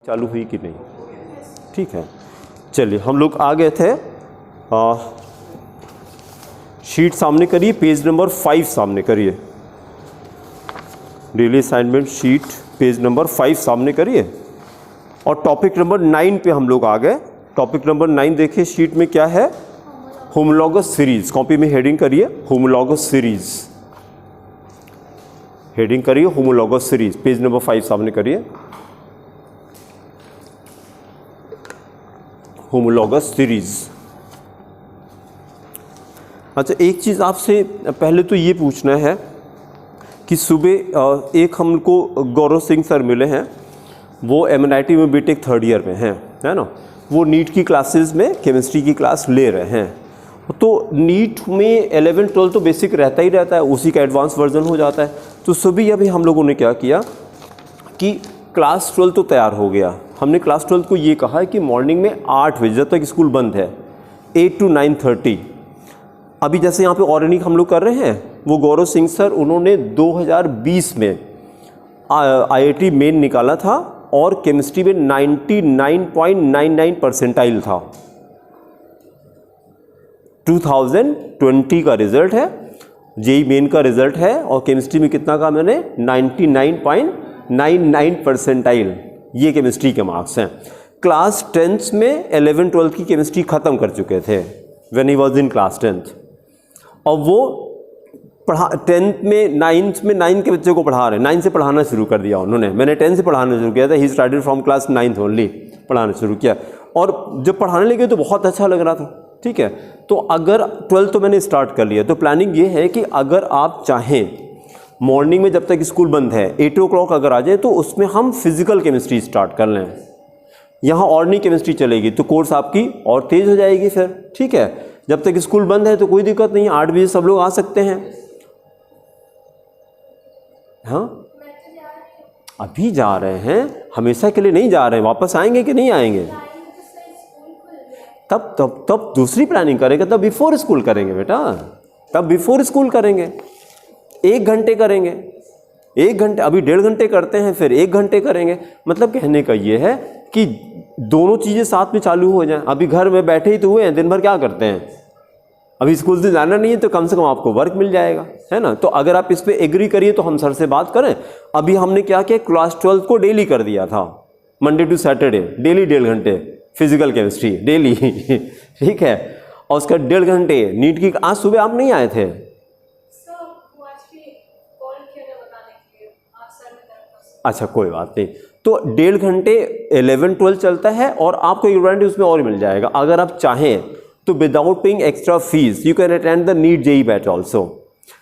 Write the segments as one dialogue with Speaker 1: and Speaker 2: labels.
Speaker 1: चालू हुई कि नहीं? ठीक है, चलिए हम लोग आ गए थे। शीट सामने करिए, पेज नंबर 5 सामने करिए। Daily assignment sheet page number 5 सामने करिए और टॉपिक नंबर 9 पे हम लोग आ गए। टॉपिक नंबर 9 देखिए शीट में क्या है, होमोलॉगस सीरीज। कॉपी में हेडिंग करिए होमोलॉगस सीरीज, हेडिंग करिए होमोलॉगस सीरीज। पेज नंबर 5 सामने करिए, होमोलॉगस सीरीज। अच्छा, एक चीज़ आपसे पहले तो ये पूछना है कि सुबह एक हमको गौरव सिंह सर मिले हैं, वो MNIT में बीटेक 3rd ईयर में हैं, है ना। वो नीट की क्लासेस में केमिस्ट्री की क्लास ले रहे हैं। तो नीट में 11-12 तो बेसिक रहता ही रहता है, उसी का एडवांस वर्जन हो जाता है। तो सुबह अभी हम लोगों ने क्या किया कि क्लास 12 तो तैयार हो गया। हमने क्लास 12 को ये कहा है कि मॉर्निंग में 8 बजे, जब तक स्कूल बंद है, 8 to 9:30। अभी जैसे यहाँ पे ऑर्गेनिक हम लोग कर रहे हैं, वो गौरव सिंह सर उन्होंने 2020 में IIT मेन निकाला था और केमिस्ट्री में 99.99 परसेंटाइल था। 2020 का रिजल्ट है, जेई मेन का रिजल्ट है और केमिस्ट्री में कितना का मैंने 99.99 परसेंटाइल, ये केमिस्ट्री के मार्क्स हैं। क्लास 10th में 11-12 की केमिस्ट्री ख़त्म कर चुके थे when he was in class 10th। और वो 10th में 9 के बच्चे को पढ़ा रहे हैं। 9 से पढ़ाना शुरू कर दिया उन्होंने, मैंने 10 से पढ़ाना शुरू किया था। He started from class 9th only, पढ़ाना शुरू किया और जब पढ़ाने लगे तो बहुत अच्छा लग रहा था। ठीक है, तो अगर 12 तो मैंने स्टार्ट कर लिया, तो प्लानिंग ये है कि अगर आप चाहें मॉर्निंग में जब तक स्कूल बंद है 8 o'clock अगर आ जाए तो उसमें हम फिजिकल केमिस्ट्री स्टार्ट कर लें। यहाँ ऑर्गेनिक केमिस्ट्री चलेगी तो कोर्स आपकी और तेज़ हो जाएगी फिर। ठीक है, जब तक स्कूल बंद है तो कोई दिक्कत नहीं, 8 बजे सब लोग आ सकते हैं। हाँ, अभी जा रहे हैं, हमेशा के लिए नहीं जा रहे हैं। वापस आएंगे कि नहीं आएंगे? तब दूसरी प्लानिंग करेंगे, तब बिफोर स्कूल करेंगे बेटा, तब बिफोर स्कूल करेंगे। 1 घंटे करेंगे, 1 घंटे, अभी 1.5 घंटे करते हैं, फिर 1 घंटे करेंगे। मतलब कहने का ये है कि दोनों चीज़ें साथ में चालू हो जाएं। अभी घर में बैठे ही तो हुए हैं, दिन भर क्या करते हैं? अभी स्कूल से जाना नहीं है तो कम से कम आपको वर्क मिल जाएगा, है ना। तो अगर आप इस पर एग्री करिए तो हम सर से बात करें। अभी हमने क्या किया, क्लास 12 को डेली कर दिया था, मंडे टू सैटरडे डेली 1.5 घंटे फिजिकल केमिस्ट्री डेली। ठीक है, और उसका 1.5 घंटे नीट की। आज सुबह आप नहीं आए थे? अच्छा, कोई बात नहीं। तो 1.5 घंटे 11-12 चलता है और आपको एडवांटेज उसमें और मिल जाएगा। अगर आप चाहें तो without paying extra fees you can attend the NEET JEE batch also.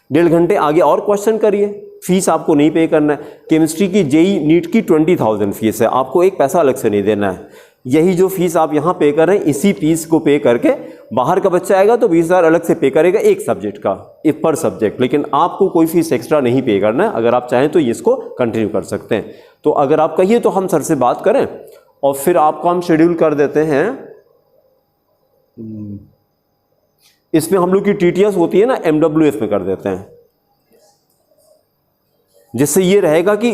Speaker 1: 1.5 घंटे आगे और क्वेश्चन करिए, फीस आपको नहीं पे करना है। केमिस्ट्री की जेई नीट की 20,000 फीस है, आपको एक पैसा अलग से नहीं देना है। यही जो फीस आप यहाँ पे कर रहे हैं, इसी फीस को पे करके बाहर का बच्चा आएगा तो 20,000 अलग से पे करेगा एक सब्जेक्ट का, एक पर सब्जेक्ट। लेकिन आपको कोई फीस एक्स्ट्रा नहीं पे करना है। अगर आप चाहें तो इसको कंटिन्यू कर सकते हैं। तो अगर आप कहिए तो हम सर से बात करें और फिर आपको हम शेड्यूल कर देते हैं। इसमें हम लोग की TTS होती है ना, MWF में कर देते हैं, जिससे ये रहेगा कि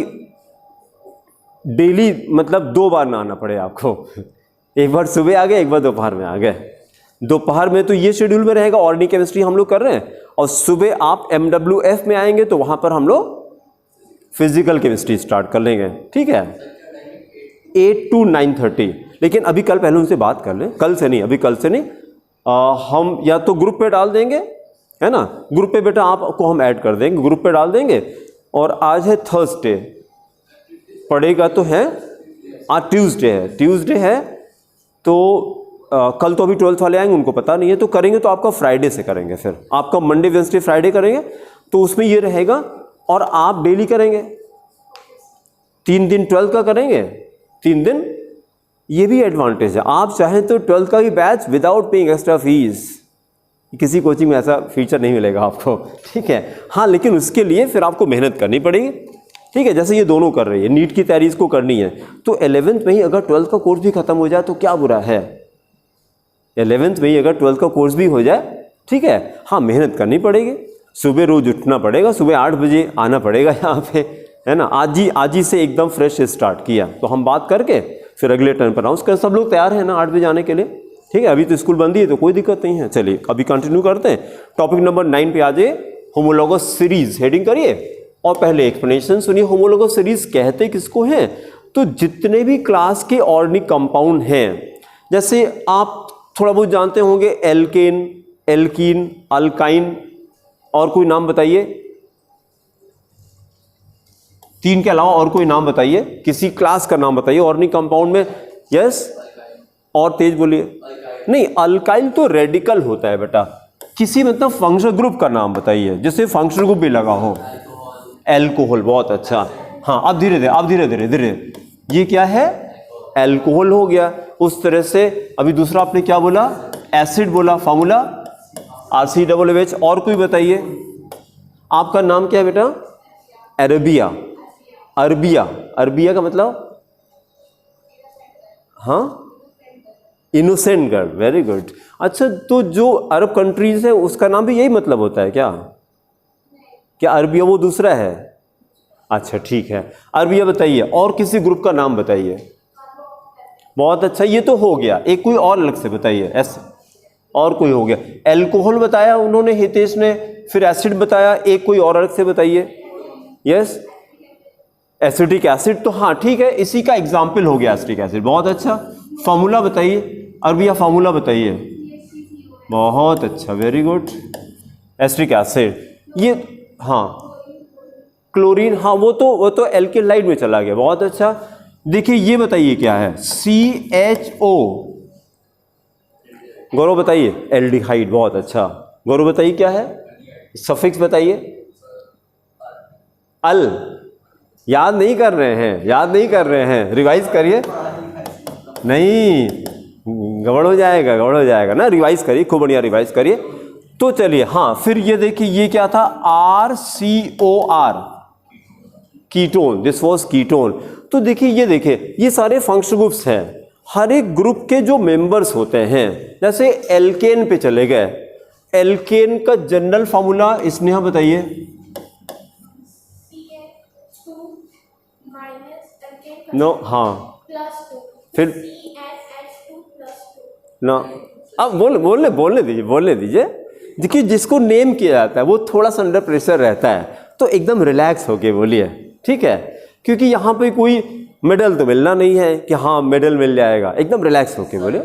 Speaker 1: डेली मतलब 2 बार ना आना पड़े आपको। एक बार सुबह आ गए, एक बार दोपहर में आ गए। दोपहर में तो ये शेड्यूल में रहेगा, ऑर्गेनिक केमिस्ट्री हम लोग कर रहे हैं, और सुबह आप MWF में आएंगे तो वहां पर हम लोग फिजिकल केमिस्ट्री स्टार्ट कर लेंगे। ठीक है, 8 to 9:30। लेकिन अभी कल पहले उनसे बात कर लें, कल से नहीं, अभी कल से नहीं। हम या तो ग्रुप पे डाल देंगे, है ना। ग्रुप पे बेटा आपको हम ऐड कर देंगे, ग्रुप पे डाल देंगे। और आज है थर्सडे, पड़ेगा तो है, आज ट्यूसडे है तो कल तो अभी 12th वाले आएंगे, उनको पता नहीं है। तो करेंगे तो आपका फ्राइडे से करेंगे, फिर आपका मंडे वेडनेसडे फ्राइडे करेंगे। तो उसमें ये रहेगा, और आप डेली करेंगे 3 दिन 12th का करेंगे, 3 दिन। ये भी एडवांटेज है, आप चाहें तो 12th का भी batch without paying extra fees. किसी कोचिंग में ऐसा फीचर नहीं मिलेगा आपको। ठीक है, हाँ, लेकिन उसके लिए फिर आपको मेहनत करनी पड़ेगी। ठीक है, जैसे ये दोनों कर रही है, नीट की तैयारी इसको करनी है, तो 11th में ही अगर 12th का कोर्स भी खत्म हो जाए तो क्या बुरा है। 11th में ही अगर 12th का कोर्स भी हो जाए, ठीक है, हाँ, मेहनत करनी पड़ेगी। सुबह रोज उठना पड़ेगा, सुबह 8 बजे आना पड़ेगा यहाँ पे, है ना। आज ही से एकदम फ्रेश स्टार्ट किया। तो हम बात करके फिर अगले टर्न पर अनाउंस करें। सब लोग तैयार हैं ना 8 बजे आने के लिए? ठीक है, अभी तो स्कूल बंद ही है तो कोई दिक्कत नहीं है। चलिए अभी कंटिन्यू करते हैं। टॉपिक नंबर 9 पे आ जाइए, होमोलोगस सीरीज, हेडिंग करिए और पहले एक्सप्लेनेशन सुनिए। होमोलोगस सीरीज कहते किसको हैं? तो जितने भी क्लास के ऑर्गेनिक कंपाउंड हैं, जैसे आप थोड़ा बहुत जानते होंगे एल्केन, एल्कीन, अल्काइन, और कोई नाम बताइए, 3 के अलावा और कोई नाम बताइए, किसी क्लास का नाम बताइए ऑर्गेनिक कंपाउंड में। यस, और तेज बोलिए। नहीं, अल्काइल तो रेडिकल होता है बेटा। किसी मतलब फंक्शनल ग्रुप का नाम बताइए जिससे फंक्शनल ग्रुप भी लगा हो। एल्कोहल, बहुत अच्छा। हाँ, अब धीरे धीरे ये क्या है? एल्कोहल हो गया। उस तरह से अभी दूसरा आपने क्या बोला? एसिड बोला, फार्मूला RCOOH। और कोई बताइए, आपका नाम क्या है बेटा? अरबिया। अरबिया का मतलब? हाँ, इनोसेंट गर्ल, वेरी गुड। अच्छा, तो जो अरब कंट्रीज है उसका नाम भी यही मतलब होता है क्या? क्या अरबिया वो दूसरा है? अच्छा ठीक है, अरबिया बताइए। और किसी ग्रुप का नाम बताइए। बहुत अच्छा, ये तो हो गया। एक कोई और अलग से बताइए। ऐसे और कोई हो गया। एल्कोहल बताया उन्होंने, हितेश ने, फिर एसिड बताया, एक कोई और अलग से बताइए। यस, एसिटिक एसिड, तो हाँ ठीक है, इसी का एग्जाम्पल हो गया एसिटिक एसिड। बहुत अच्छा। फार्मूला बताइए, अरबिया फार्मूला बताइए। बहुत अच्छा, वेरी गुड। एसिटिक एसिड ये, हाँ क्लोरीन, हाँ वो तो एल्केलाइड में चला गया। बहुत अच्छा। देखिए ये बताइए क्या है? CHO। गौरव बताइए, एल्डिहाइड। बहुत अच्छा, गौरव बताइए क्या है? सफिक्स बताइए। अल, याद नहीं कर रहे हैं, रिवाइज करिए। नहीं, गड़बड़ हो जाएगा ना, रिवाइज करिए, खूब बढ़िया रिवाइज करिए। तो चलिए, हाँ फिर ये देखिए ये क्या था? RCOR, ketone, this was ketone. तो देखिए ये सारे फंक्शनल ग्रुप्स हैं। हर एक ग्रुप के जो मेंबर्स होते हैं, जैसे एल्केन पे चले गए, एल्केन का जनरल फार्मूला स्नेहा बताइए। नो, हाँ फिर ना, अब बोलने दीजिए। देखिए जिसको नेम किया जाता है वो थोड़ा सा अंडर प्रेशर रहता है, तो एकदम रिलैक्स होके बोलिए, ठीक है? क्योंकि यहाँ पे कोई मेडल तो मिलना नहीं है कि हाँ मेडल मिल जाएगा। एकदम रिलैक्स होके बोलिए,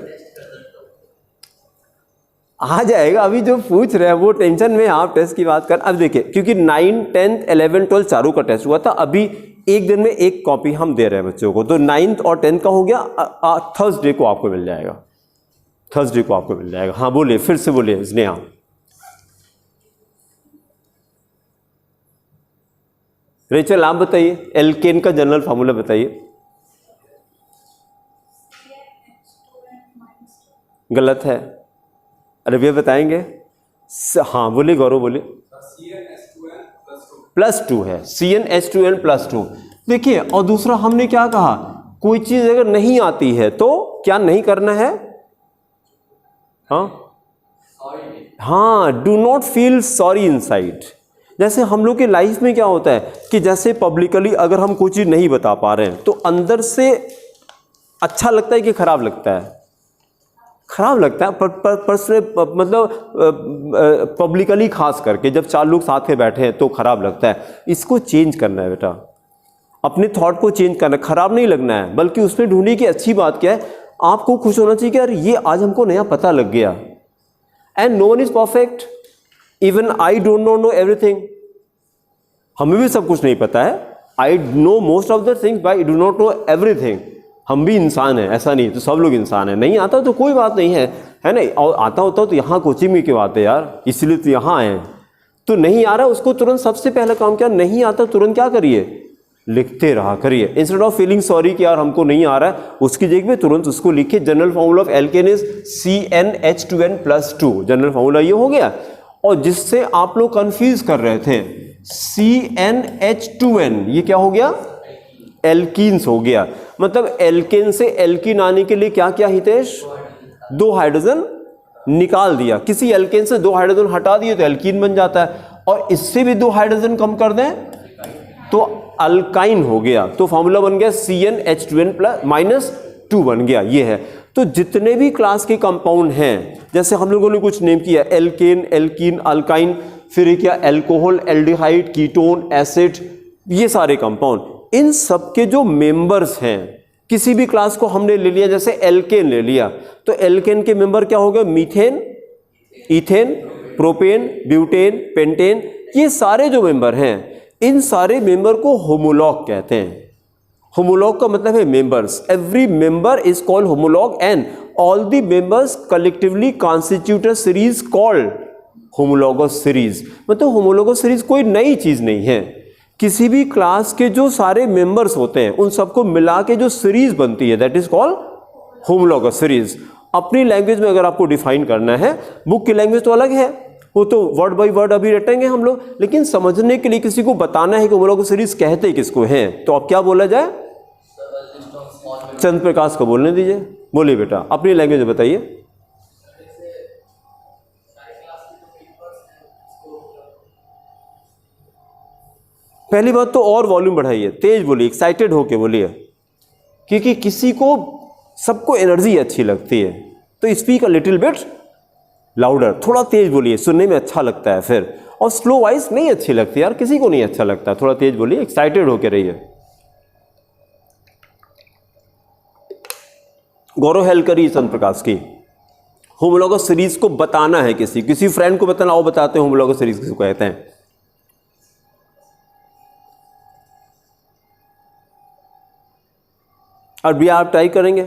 Speaker 1: आ जाएगा। अभी जो पूछ रहे हैं वो टेंशन में, आप टेस्ट की बात कर। अब देखिए, क्योंकि 9, 10, 11, 12 चारों का टेस्ट हुआ था, अभी एक दिन में एक कॉपी हम दे रहे हैं बच्चों को। तो 9th और 10th का हो गया, थर्सडे को आपको मिल जाएगा। हाँ बोलिए, फिर से बोलिए स्नेहा। रेचल आप बताइए, एल्केन का जनरल फार्मूला बताइए। गलत है, अरे भैया बताएंगे। हाँ बोलिए, गौरव बोलिए। +2 है, CnH2n+2। देखिए, और दूसरा हमने क्या कहा? कोई चीज अगर नहीं आती है तो क्या नहीं करना है? हाँ, do not feel sorry inside. जैसे हम लोग के लाइफ में क्या होता है कि जैसे पब्लिकली अगर हम कोई चीज नहीं बता पा रहे हैं तो अंदर से अच्छा लगता है कि खराब लगता है? खराब लगता है। मतलब पब्लिकली खास करके जब 4 लोग साथ में बैठे हैं तो खराब लगता है। इसको चेंज करना है बेटा, अपने थॉट को चेंज करना है। खराब नहीं लगना है, बल्कि उसमें ढूंढने की अच्छी बात क्या है, आपको खुश होना चाहिए कि यार ये आज हमको नया पता लग गया। And no one is perfect, even I don't know everything. हमें भी सब कुछ नहीं पता है। I know most of the things, but I do not know everything. हम भी इंसान हैं, ऐसा नहीं तो सब लोग इंसान हैं। नहीं आता तो कोई बात नहीं है ना? और आता होता तो यहाँ कोचिंग में क्यों आते यार? इसलिए तो यहाँ आए। तो नहीं आ रहा उसको तुरंत सबसे पहला काम क्या? नहीं आता तुरंत क्या करिए? लिखते रहा करिए। इंस्टेड ऑफ फीलिंग सॉरी कि यार हमको नहीं आ रहा है, उसकी जगह पे तुरंत उसको लिखिए। General formula of alkene is CnH2n+2। General formula ये हो गया। और जिससे आप लोग कंफ्यूज कर रहे थे, CnH2n, ये क्या हो गया? एल्कीन्स हो गया। मतलब एल्केन से एल्कीन आने के लिए क्या क्या हितेश? 2 हाइड्रोजन निकाल दिया। किसी एल्केन से 2 हाइड्रोजन हटा दिए तो एल्कीन बन जाता है, और इससे भी 2 हाइड्रोजन कम कर दें तो अल्काइन हो गया। तो फॉर्मूला बन गया CnH2n+ 2 बन गया, ये है। तो जितने भी क्लास के कंपाउंड हैं, जैसे हम लोगों ने कुछ नेम किया, एल्केन, एल्कीन, अल्काइन, फिर क्या एल्कोहल, एल्डिहाइड, कीटोन, एसिड, ये सारे कंपाउंड, इन सब के जो मेंबर्स हैं, किसी भी क्लास को हमने ले लिया, जैसे एल्केन ले लिया, तो एल्केन के मेंबर क्या हो गए? Methane, ethane, propane, butane, pentane, ये सारे जो मेंबर हैं, इन सारे मेंबर को होमोलॉग कहते हैं। होमोलॉग का मतलब है members. Every member is called homologue and all the members collectively constitute a series called homologous series. मतलब होमोलॉगस सीरीज कोई नई चीज नहीं है, किसी भी क्लास के जो सारे मेंबर्स होते हैं उन सबको मिला के जो सीरीज बनती है, that is called homologous series. अपनी लैंग्वेज में अगर आपको डिफाइन करना है, बुक की लैंग्वेज तो अलग है, वो तो वर्ड बाय वर्ड अभी रटेंगे हम लोग, लेकिन समझने के लिए किसी को बताना है कि होमोलॉगस सीरीज कहते किसको हैं, तो अब क्या बोला जाए? चंद्र प्रकाश को बोलने दीजिए। बोलिए बेटा, अपनी लैंग्वेज में बताइए। पहली बात तो और वॉल्यूम बढ़ाइए, तेज बोलिए, एक्साइटेड होके बोलिए, क्योंकि किसी को, सबको एनर्जी अच्छी लगती है, तो speak a little bit louder, थोड़ा तेज बोलिए, सुनने में अच्छा लगता है फिर। और स्लो वॉइस नहीं अच्छी लगती यार, किसी को नहीं अच्छा लगता, थोड़ा तेज बोलिए, एक्साइटेड होके रहिए। गौरव हेल्प करिए चंद्र प्रकाश की। होमोलॉगस सीरीज को बताना है, किसी फ्रेंड को बताना, वो बताते हैं होमोलॉगस सीरीज किसको कहते हैं। और भैया आप ट्राई करेंगे?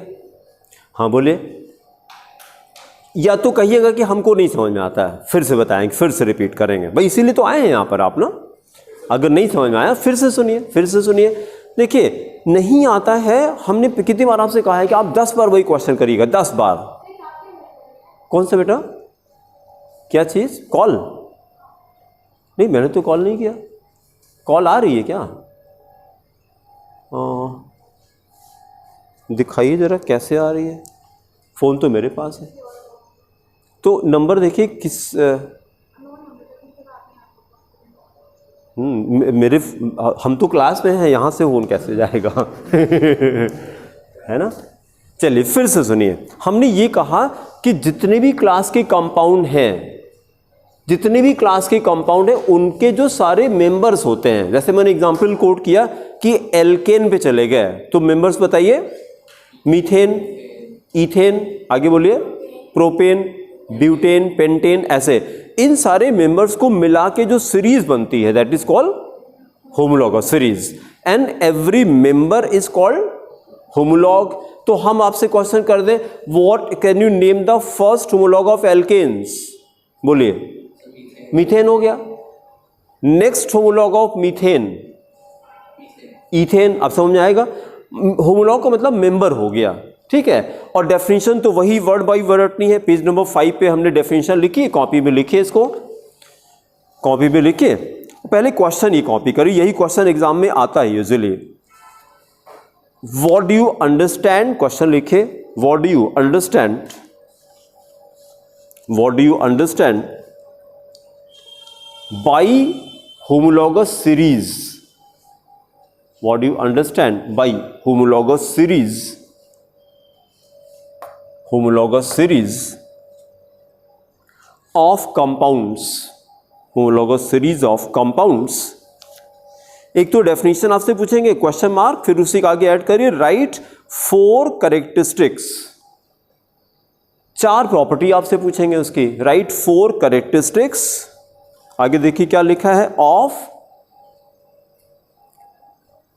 Speaker 1: हाँ बोलिए। या तो कहिएगा कि हमको नहीं समझ में आता है, फिर से बताएंगे, फिर से रिपीट करेंगे, भाई इसीलिए तो आए हैं यहाँ पर आप ना। अगर नहीं समझ में आया फिर से सुनिए, फिर से सुनिए। देखिए, नहीं आता है, हमने कितनी बार आपसे कहा है कि आप 10 बार वही क्वेश्चन करिएगा, 10 बार। कौन सा बेटा? क्या चीज़? कॉल? नहीं, मैंने तो कॉल नहीं किया। कॉल आ रही है क्या? दिखाइए जरा कैसे आ रही है। फ़ोन तो मेरे पास है, तो नंबर देखिए किस मेरे, हम तो क्लास में हैं, यहाँ से फ़ोन कैसे जाएगा? है ना। चलिए फिर से सुनिए, हमने ये कहा कि जितने भी क्लास के कंपाउंड हैं, जितने भी क्लास के कंपाउंड हैं, उनके जो सारे मेंबर्स होते हैं, जैसे मैंने एग्जांपल कोट किया कि एल्केन पे चले गए, तो मेंबर्स बताइए, मीथेन, इथेन, आगे बोलिए, प्रोपेन, ब्यूटेन, पेंटेन, ऐसे इन सारे मेंबर्स को मिला के जो सीरीज बनती है, that is called homologous series, and every member is called homologue. तो हम आपसे क्वेश्चन कर दें, what can you name the first homologue of alkanes? बोलिए, मीथेन हो गया। Next homologue of methane, ethane. अब समझ में आएगा, होमोलॉग का मतलब मेंबर हो गया, ठीक है। और डेफिनेशन तो वही वर्ड बाय वर्ड रटनी है। पेज नंबर 5 पे हमने डेफिनेशन लिखी, कॉपी में लिखिए, इसको कॉपी में लिखिए। पहले क्वेश्चन ही कॉपी करिए, यही क्वेश्चन एग्जाम में आता है usually. What do you understand? Question लिखे, what do you understand, what do you understand by homologous series? What do you understand by homologous series? homologous series of compounds, homologous series of compounds। एक तो definition आपसे पूछेंगे, question mark, फिर उसी का आगे add करिए, राइट 4 कैरेक्टरिस्टिक्स। 4 प्रॉपर्टी आपसे पूछेंगे उसकी, राइट 4 कैरेक्टरिस्टिक्स। आगे देखिए क्या लिखा है,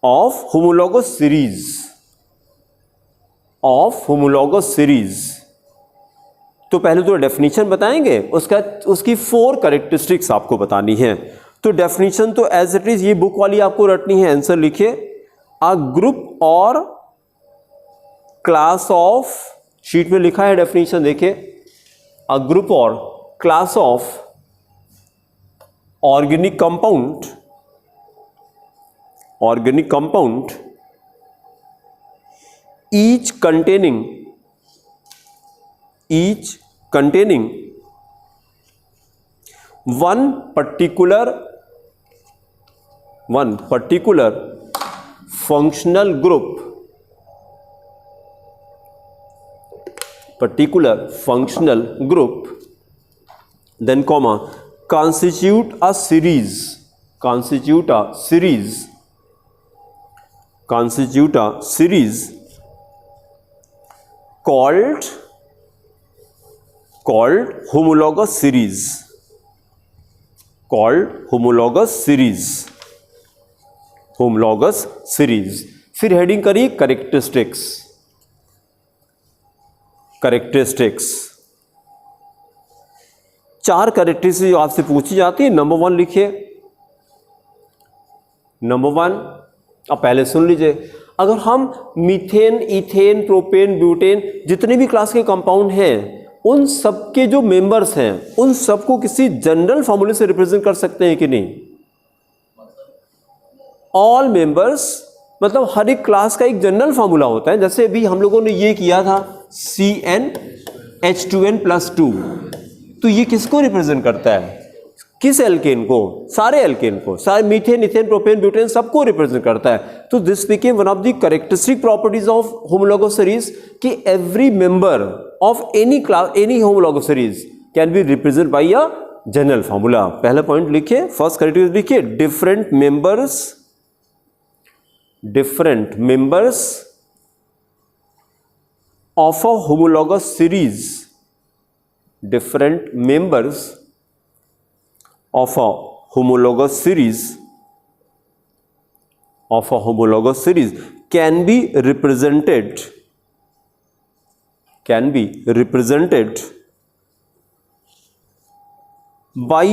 Speaker 1: of homologous series, of homologous series. तो पहले तो डेफिनेशन बताएंगे, उसकी 4 कैरेक्टरिस्टिक्स आपको बतानी है। तो डेफिनेशन तो एज इट इज ये बुक वाली आपको रटनी है, आंसर लिखिए, अ ग्रुप और क्लास ऑफ, शीट में लिखा है डेफिनेशन, देखिए, अ ग्रुप और class of organic compound, organic compound each containing one particular functional group particular functional group, then comma, constitute a series called homologous series. फिर heading करिए characteristics. 4 characteristics जो आपसे पूछी जाती है। नंबर 1 लिखिए। नंबर 1 अब पहले सुन लीजिए। अगर हम मीथेन, इथेन, प्रोपेन, ब्यूटेन जितने भी क्लास के कंपाउंड हैं उन सब के जो मेंबर्स हैं उन सबको किसी जनरल फॉर्मूले से रिप्रेजेंट कर सकते हैं कि नहीं? ऑल मेंबर्स मतलब हर एक क्लास का एक जनरल फार्मूला होता है। जैसे अभी हम लोगों ने ये किया था CnH2n+2, तो ये किसको रिप्रेजेंट करता है? किस एल्केन को? सारे एल्केन को, सारे मीथेन, इथेन, प्रोपेन, ब्यूटेन सबको रिप्रेजेंट करता है। तो this became one of the characteristic properties of homologous series कि every member of any class, any homologous series can be represent by a general formula. पहला point लिखिए, first characteristic लिखिए, different members of a homologous series, different members of a homologous series can be represented by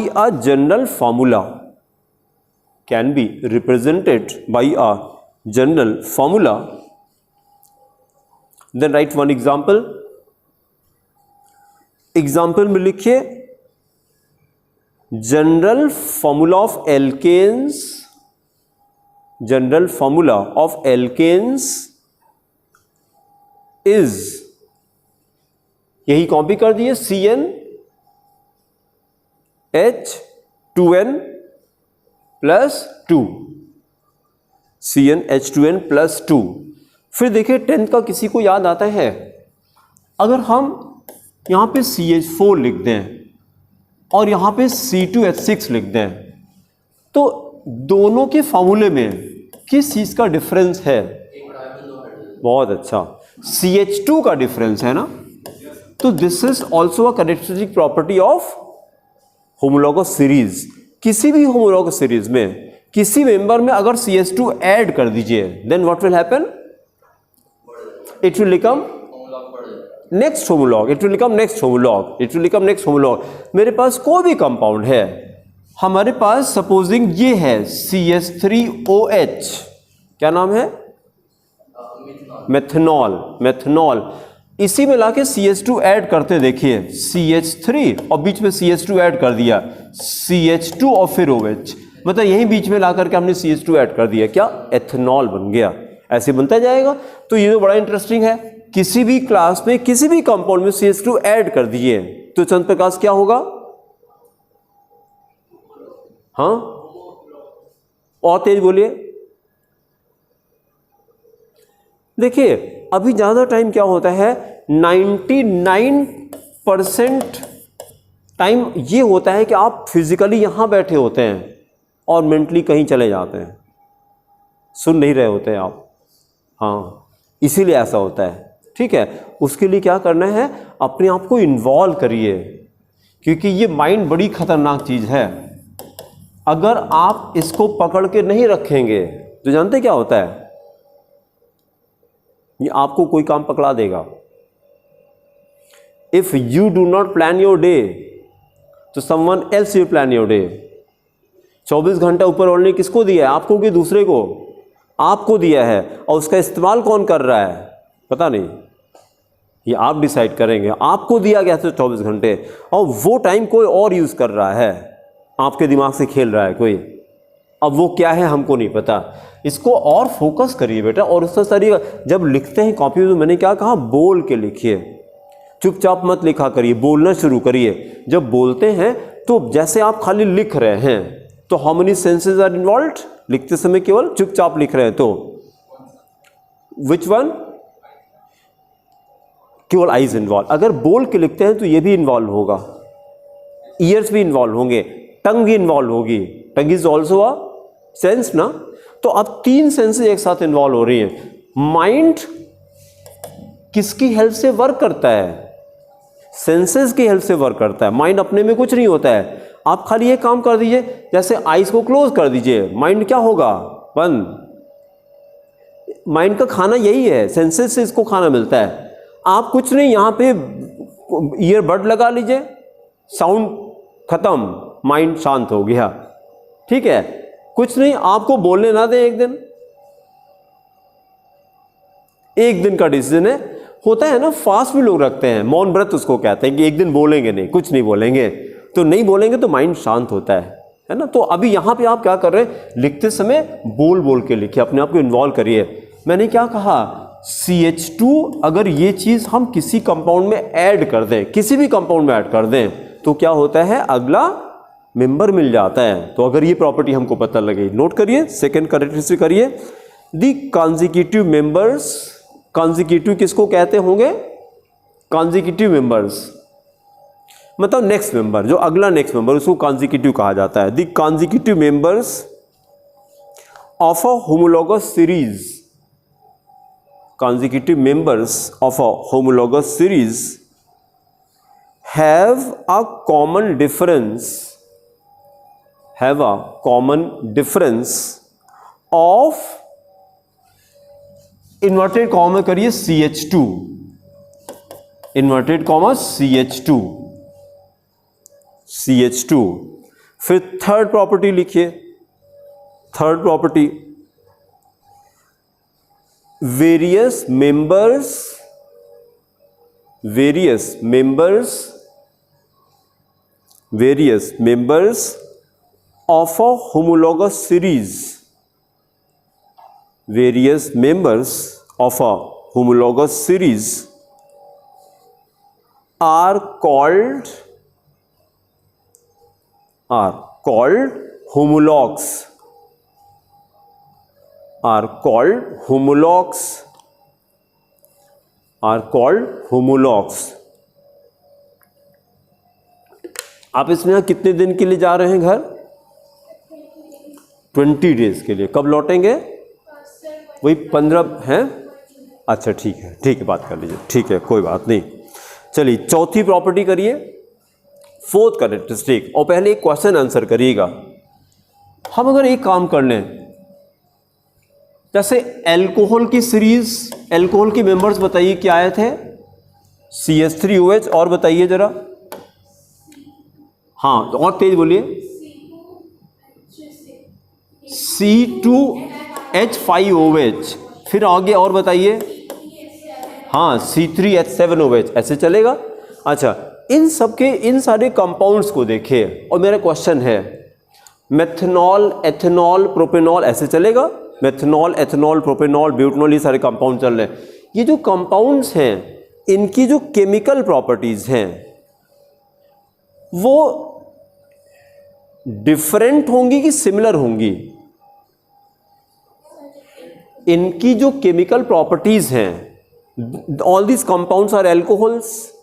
Speaker 1: a general formula, then write one example में लिखिए general formula of alkanes is, यही copy कर दिए, CnH2n+2। फिर देखिए 10th का किसी को याद आता है? अगर हम यहां पे CH4 लिख दें और यहां पे C2H6 लिख दें तो दोनों के फॉर्मूले में किस चीज का डिफरेंस है? बहुत अच्छा, CH2 का डिफरेंस है ना। तो this is also a characteristic property of homologous series. किसी भी होमोलॉगस सीरीज में किसी मेंबर में अगर CH2 ऐड कर दीजिए then what will happen? It will become next homologue. मेरे पास कोई भी कंपाउंड है, हमारे पास सपोजिंग ये है CH3OH, क्या नाम है? मेथनॉल। इसी में लाके CH2 ऐड करते देखिए, CH3 और बीच में CH2 ऐड कर दिया, CH2 और फिर OH, मतलब यही बीच में ला करके हमने CH2 ऐड कर दिया, क्या? एथेनॉल बन गया। ऐसे बनता जाएगा। तो ये तो बड़ा इंटरेस्टिंग है। किसी भी क्लास में किसी भी कंपाउंड में CH2 ऐड कर दिए तो चंद्र प्रकाश क्या होगा? हाँ, और तेज बोलिए। देखिए अभी ज्यादा टाइम क्या होता है, 99% टाइम ये होता है कि आप फिजिकली यहां बैठे होते हैं और मेंटली कहीं चले जाते हैं, सुन नहीं रहे होते हैं आप। हाँ, इसीलिए ऐसा होता है। ठीक है, उसके लिए क्या करना है, अपने आप को इन्वॉल्व करिए, क्योंकि ये माइंड बड़ी खतरनाक चीज है। अगर आप इसको पकड़ के नहीं रखेंगे तो जानते क्या होता है, ये आपको कोई काम पकड़ा देगा। If you do not plan your day तो someone else will plan your day. 24 घंटा ऊपर वाले ने किसको दिया है? आपको कि दूसरे को? आपको दिया है, और उसका इस्तेमाल कौन कर रहा है पता नहीं, ये आप डिसाइड करेंगे। आपको दिया गया था 24 घंटे और वो टाइम कोई और यूज कर रहा है, आपके दिमाग से खेल रहा है कोई। अब वो क्या है हमको नहीं पता। इसको और फोकस करिए बेटा। और उसका तरीका, जब लिखते हैं कॉपी में, तो मैंने क्या कहा, बोल के लिखिए, चुपचाप मत लिखा करिए, बोलना शुरू करिए। जब बोलते हैं तो जैसे आप खाली लिख रहे हैं तो how many senses are involved? लिखते समय केवल चुपचाप लिख रहे हैं तो विच वन? केवल आईज इन्वॉल्व। अगर बोल के लिखते हैं तो ये भी इन्वॉल्व होगा, ईयर्स भी इन्वॉल्व होंगे, टंग भी इन्वॉल्व होगी। Tongue is also a sense ना। तो अब 3 सेंसेस एक साथ इन्वॉल्व हो रही हैं। माइंड किसकी हेल्प से वर्क करता है? सेंसेस की हेल्प से वर्क करता है। माइंड अपने में कुछ नहीं होता है। आप खाली ये काम कर दीजिए, जैसे आईज को क्लोज कर दीजिए, माइंड क्या होगा? बंद। माइंड का खाना यही है, सेंसेस से इसको खाना मिलता है। आप कुछ नहीं, यहाँ पे ईयरबड लगा लीजिए, साउंड खत्म, माइंड शांत हो गया। ठीक है, कुछ नहीं, आपको बोलने ना दें एक दिन का डिसीजन है। होता है ना, फास्ट भी लोग रखते हैं, मौन व्रत उसको कहते हैं कि एक दिन बोलेंगे नहीं, कुछ नहीं बोलेंगे। तो नहीं बोलेंगे तो माइंड शांत होता है ना। तो अभी यहाँ पे आप क्या कर रहे हैं? लिखते समय बोल बोल के लिखिए, अपने आप को इन्वॉल्व करिए। मैंने क्या कहा? CH2 अगर ये चीज़ हम किसी कंपाउंड में ऐड कर दें, किसी भी कंपाउंड में ऐड कर दें, तो क्या होता है? अगला मेंबर मिल जाता है। तो अगर ये प्रॉपर्टी हमको पता लगे, नोट करिए, सेकेंड कैरेक्टरिस्टिक करिए। द कॉन्जिक्यूटिव मेंबर्स, कॉन्जिक्यूटिव किसको कहते होंगे? कॉन्जिक्यूटिव मेंबर्स मतलब नेक्स्ट मेंबर, जो अगला नेक्स्ट मेंबर, उसको कॉन्जिक्यूटिव कहा जाता है। The consecutive members of a homologous series, consecutive members of a homologous series have a common difference of inverted comma करिए CH2, inverted comma CH2। फिर third property लिखिए, third property, various members of a homologous series, various members of a homologous series are called homologs, are called homologs। आप इसमें कितने दिन के लिए जा रहे हैं घर? 20 डेज के लिए। कब लौटेंगे? वही 15 हैं। अच्छा ठीक है, बात कर लीजिए, ठीक है, कोई बात नहीं। चलिए चौथी प्रॉपर्टी करिए, फोर्थ कैरेक्टरिस्टिक, और पहले एक क्वेश्चन आंसर करिएगा। हम अगर एक काम कर लें, जैसे एल्कोहल की सीरीज, एल्कोहल के मेंबर्स बताइए क्या आए थे? CH3OH, और बताइए जरा। हाँ, तो और तेज बोलिए। C2H5OH, फिर आगे और बताइए। हाँ, C3H7OH, ऐसे चलेगा। अच्छा, इन सबके, इन सारे कंपाउंड्स को देखिए, और मेरा क्वेश्चन है, मेथनॉल, एथेनॉल, प्रोपेनॉल, ऐसे चलेगा? मेथनॉल, एथेनॉल, प्रोपेनॉल, ब्यूटेनॉल, ये सारे कंपाउंड चल रहे हैं। ये जो कंपाउंड्स हैं, इनकी जो केमिकल प्रॉपर्टीज हैं वो डिफरेंट होंगी कि सिमिलर होंगी? इनकी जो केमिकल प्रॉपर्टीज हैं, all these compounds are alcohols,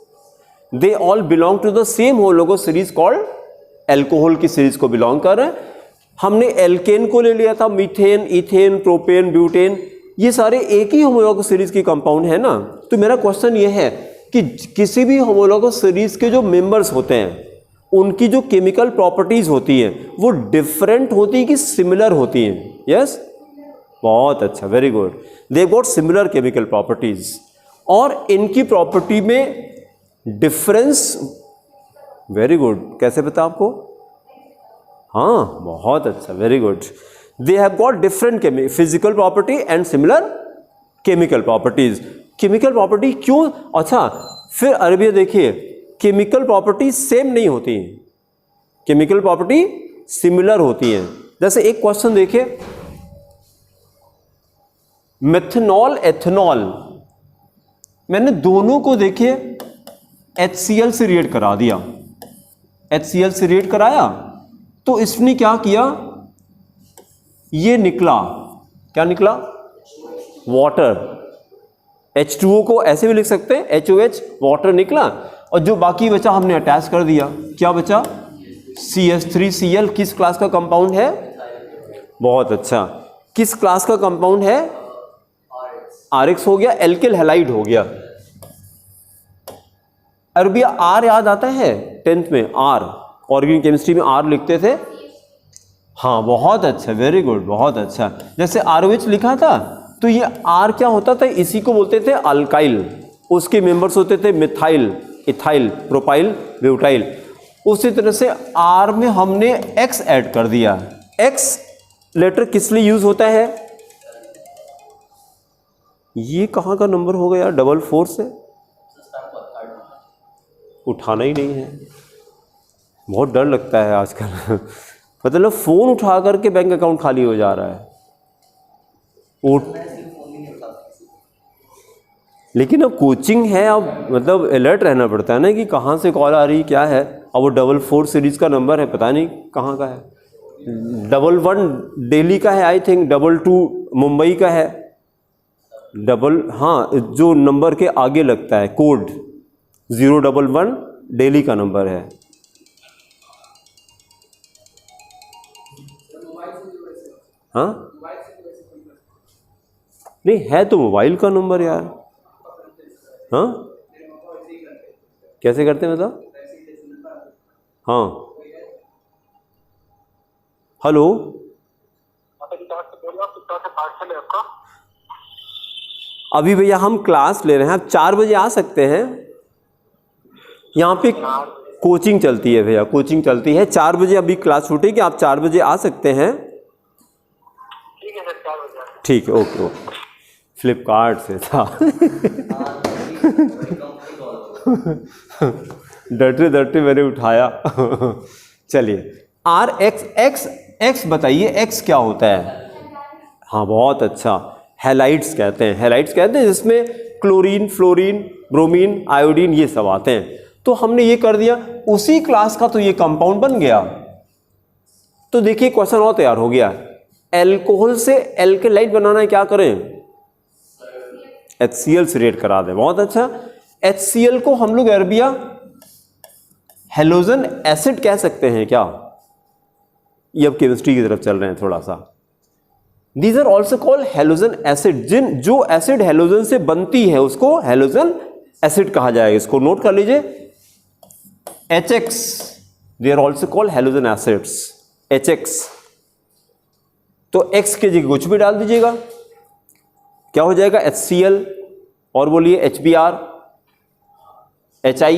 Speaker 1: they all belong to the same homologous series called alcohol की सीरीज को बिलोंग कर रहे हैं। हमने एल्केन को ले लिया था, मीथेन, इथेन, प्रोपेन, ब्यूटेन, ये सारे एक ही होमोलॉगस सीरीज के कंपाउंड है ना। तो मेरा क्वेश्चन ये है कि किसी भी होमोलॉगस सीरीज के जो मेंबर्स होते हैं, उनकी जो केमिकल प्रॉपर्टीज होती हैं वो डिफरेंट होती है कि सिमिलर होती हैं? यस, बहुत अच्छा, very good. They got similar chemical properties, और इनकी प्रॉपर्टी में डिफरेंस, वेरी गुड। कैसे पता आपको? हाँ, बहुत अच्छा, very good. They have got different physical property and similar chemical properties. Chemical property क्यों? अच्छा, फिर अरबिया देखिए, केमिकल प्रॉपर्टी सेम नहीं होती, केमिकल प्रॉपर्टी सिमिलर होती है। जैसे एक क्वेश्चन देखिए, मेथनॉल, एथेनॉल, मैंने दोनों को देखिए HCl से रिएक्ट करा दिया, HCl से रिएक्ट कराया, तो इसने क्या किया? ये निकला, क्या निकला? वाटर। H2O को ऐसे भी लिख सकते हैं, HOH वाटर निकला, और जो बाकी बचा हमने अटैच कर दिया, क्या बचा, CH3Cl। किस क्लास का कंपाउंड है, बहुत अच्छा, किस क्लास का कंपाउंड है, RX हो गया, एल्किल हैलाइड हो गया। अरबिया R याद आता है 10th में, R ऑर्गेनिक केमिस्ट्री में R लिखते थे, हाँ बहुत अच्छा, वेरी गुड, बहुत अच्छा। जैसे ROH लिखा था तो ये R क्या होता था, इसी को बोलते थे अल्काइल, उसके मेंबर्स होते थे मिथाइल, इथाइल, प्रोपाइल, ब्यूटाइल। उसी तरह से R में हमने X ऐड कर दिया। X लेटर किस लिए यूज होता है, ये कहाँ का नंबर हो गया, 44 से उठाना ही नहीं है, बहुत डर लगता है आजकल मतलब फ़ोन उठा करके बैंक अकाउंट खाली हो जा रहा है। लेकिन अब कोचिंग है, अब मतलब अलर्ट रहना पड़ता है ना कि कहाँ से कॉल आ रही, क्या है। अब वो 44 सीरीज़ का नंबर है, पता नहीं कहाँ का है। 11 दिल्ली का है आई थिंक, 22 मुंबई का है, हाँ जो नंबर के आगे लगता है कोड 011 दिल्ली का नंबर है। हाँ नहीं है तो मोबाइल का नंबर यार, हाँ कैसे करते हैं मतलब, हाँ हेलो, अभी भैया हम क्लास ले रहे हैं, आप 4 बजे आ सकते हैं, यहाँ पे कोचिंग चलती है भैया, कोचिंग चलती है 4 बजे, अभी क्लास छूटेगी, आप 4 बजे आ सकते हैं। ठीक है सर, 4 बजे। ठीक है, ओके ओके, फ्लिपकार्ट से था डरते डरते मैंने उठाया चलिए, RX बताइए, X क्या होता है, हाँ बहुत अच्छा, हैलाइड्स कहते हैं, हैलाइड्स कहते हैं जिसमें क्लोरीन, फ्लोरीन, ब्रोमीन, आयोडीन ये सब आते हैं। तो हमने ये कर दिया, उसी क्लास का तो ये कंपाउंड बन गया। तो देखिए क्वेश्चन और तैयार हो गया, एल्कोहल से एल्केलाइड बनाना है, क्या करें, HCl से रिएक्ट करा दें, बहुत अच्छा। HCl को हम लोग अरबिया हेलोजन एसिड कह सकते हैं क्या, ये अब केमिस्ट्री की तरफ चल रहे हैं थोड़ा सा। These are also called halogen acid, जो एसिड हेलोजन से बनती है उसको हेलोजन एसिड कहा जाएगा, इसको नोट कर लीजिए। HX, they are also called halogen acids, HX। तो X के जगह कुछ भी डाल दीजिएगा, क्या हो जाएगा, HCl, और बोलिए HBr, HI,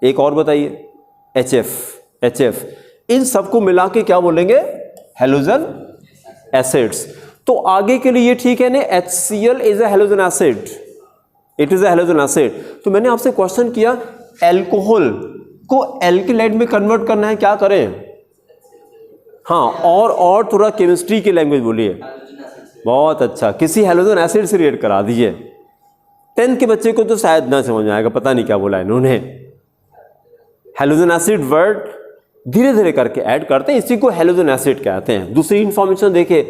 Speaker 1: एक और बताइए, HF। इन सबको मिला के क्या बोलेंगे, हेलोजन एसिड्स। तो आगे के लिए ये ठीक है ना, HCl is a halogen acid, it is a halogen acid. तो मैंने आपसे क्वेश्चन किया, एल्कोहल को एल्किलाइड में कन्वर्ट करना है, क्या करें, हाँ, और थोड़ा केमिस्ट्री की लैंग्वेज बोलिए, बहुत अच्छा, किसी हेलोजन एसिड से रिएक्ट करा दीजिए। 10th के बच्चे को तो शायद ना समझ में आएगा, पता नहीं क्या बोला इन्होंने। हेलोजन एसिड वर्ड धीरे धीरे करके ऐड करते हैं, इसी को हेलोजन एसिड कहते हैं। दूसरी इंफॉर्मेशन देखिए,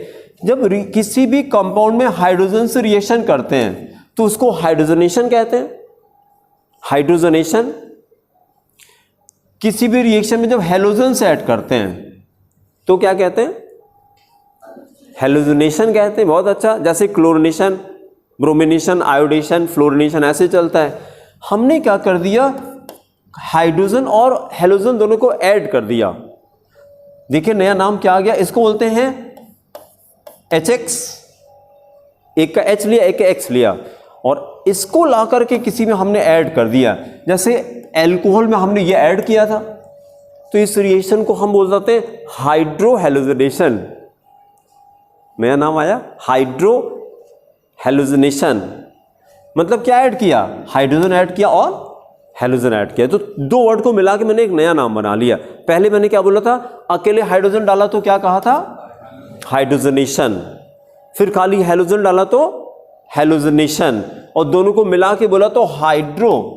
Speaker 1: जब किसी भी कंपाउंड में हाइड्रोजन से रिएक्शन करते हैं तो उसको हाइड्रोजनेशन कहते हैं, हाइड्रोजनेशन। किसी भी रिएक्शन में जब हेलोजन से ऐड करते हैं तो क्या कहते हैं, हेलोजनेशन कहते हैं, बहुत अच्छा। जैसे क्लोरिनेशन, ब्रोमिनेशन, आयोडेशन, फ्लोरिनेशन, ऐसे चलता है। हमने क्या कर दिया, हाइड्रोजन और हेलोजन दोनों को ऐड कर दिया। देखिए नया नाम क्या आ गया, इसको बोलते हैं HX, एक का H लिया, एक का X लिया, और इसको ला करके किसी में हमने ऐड कर दिया। जैसे एल्कोहल में हमने ये ऐड किया था, तो इस रिएक्शन को हम बोल देते हैं हाइड्रो हेलोजनेशन। नया नाम आया, हाइड्रो हेलोजनेशन। मतलब क्या ऐड किया, हाइड्रोजन ऐड किया और हेलोजन ऐड किया, तो दो वर्ड को मिला के मैंने एक नया नाम बना लिया। पहले मैंने क्या बोला था, अकेले हाइड्रोजन डाला तो क्या कहा था, हाइड्रोजनेशन। फिर खाली हेलोजन डाला तो हेलोजनेशन, और दोनों को मिला के बोला तो हाइड्रो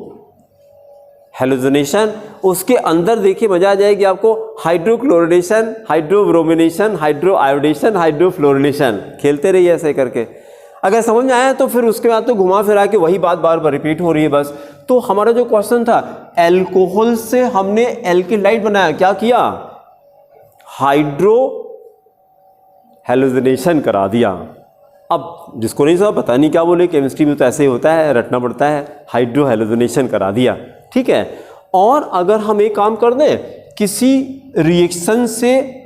Speaker 1: हेलोजनेशन। उसके अंदर देखिए मजा आ जाएगी आपको, हाइड्रोक्लोरिनेशन, हाइड्रोब्रोमिनेशन, हाइड्रो आयोडेशन, हाइड्रोफ्लोरिनेशन, खेलते रहिए ऐसे करके। अगर समझ में आया तो फिर उसके बाद तो घुमा फिरा के वही बात बार बार रिपीट हो रही है बस। तो हमारा जो क्वेश्चन था, एल्कोहल से हमने एल्किलाइड बनाया, क्या किया, हाइड्रो हैलोजनेशन करा दिया। अब जिसको नहीं समझ पता नहीं क्या बोले, केमिस्ट्री में तो ऐसे ही होता है, रटना पड़ता है, हाइड्रो हैलोजनेशन करा दिया, ठीक है। और अगर हम एक काम कर दें, किसी रिएक्शन से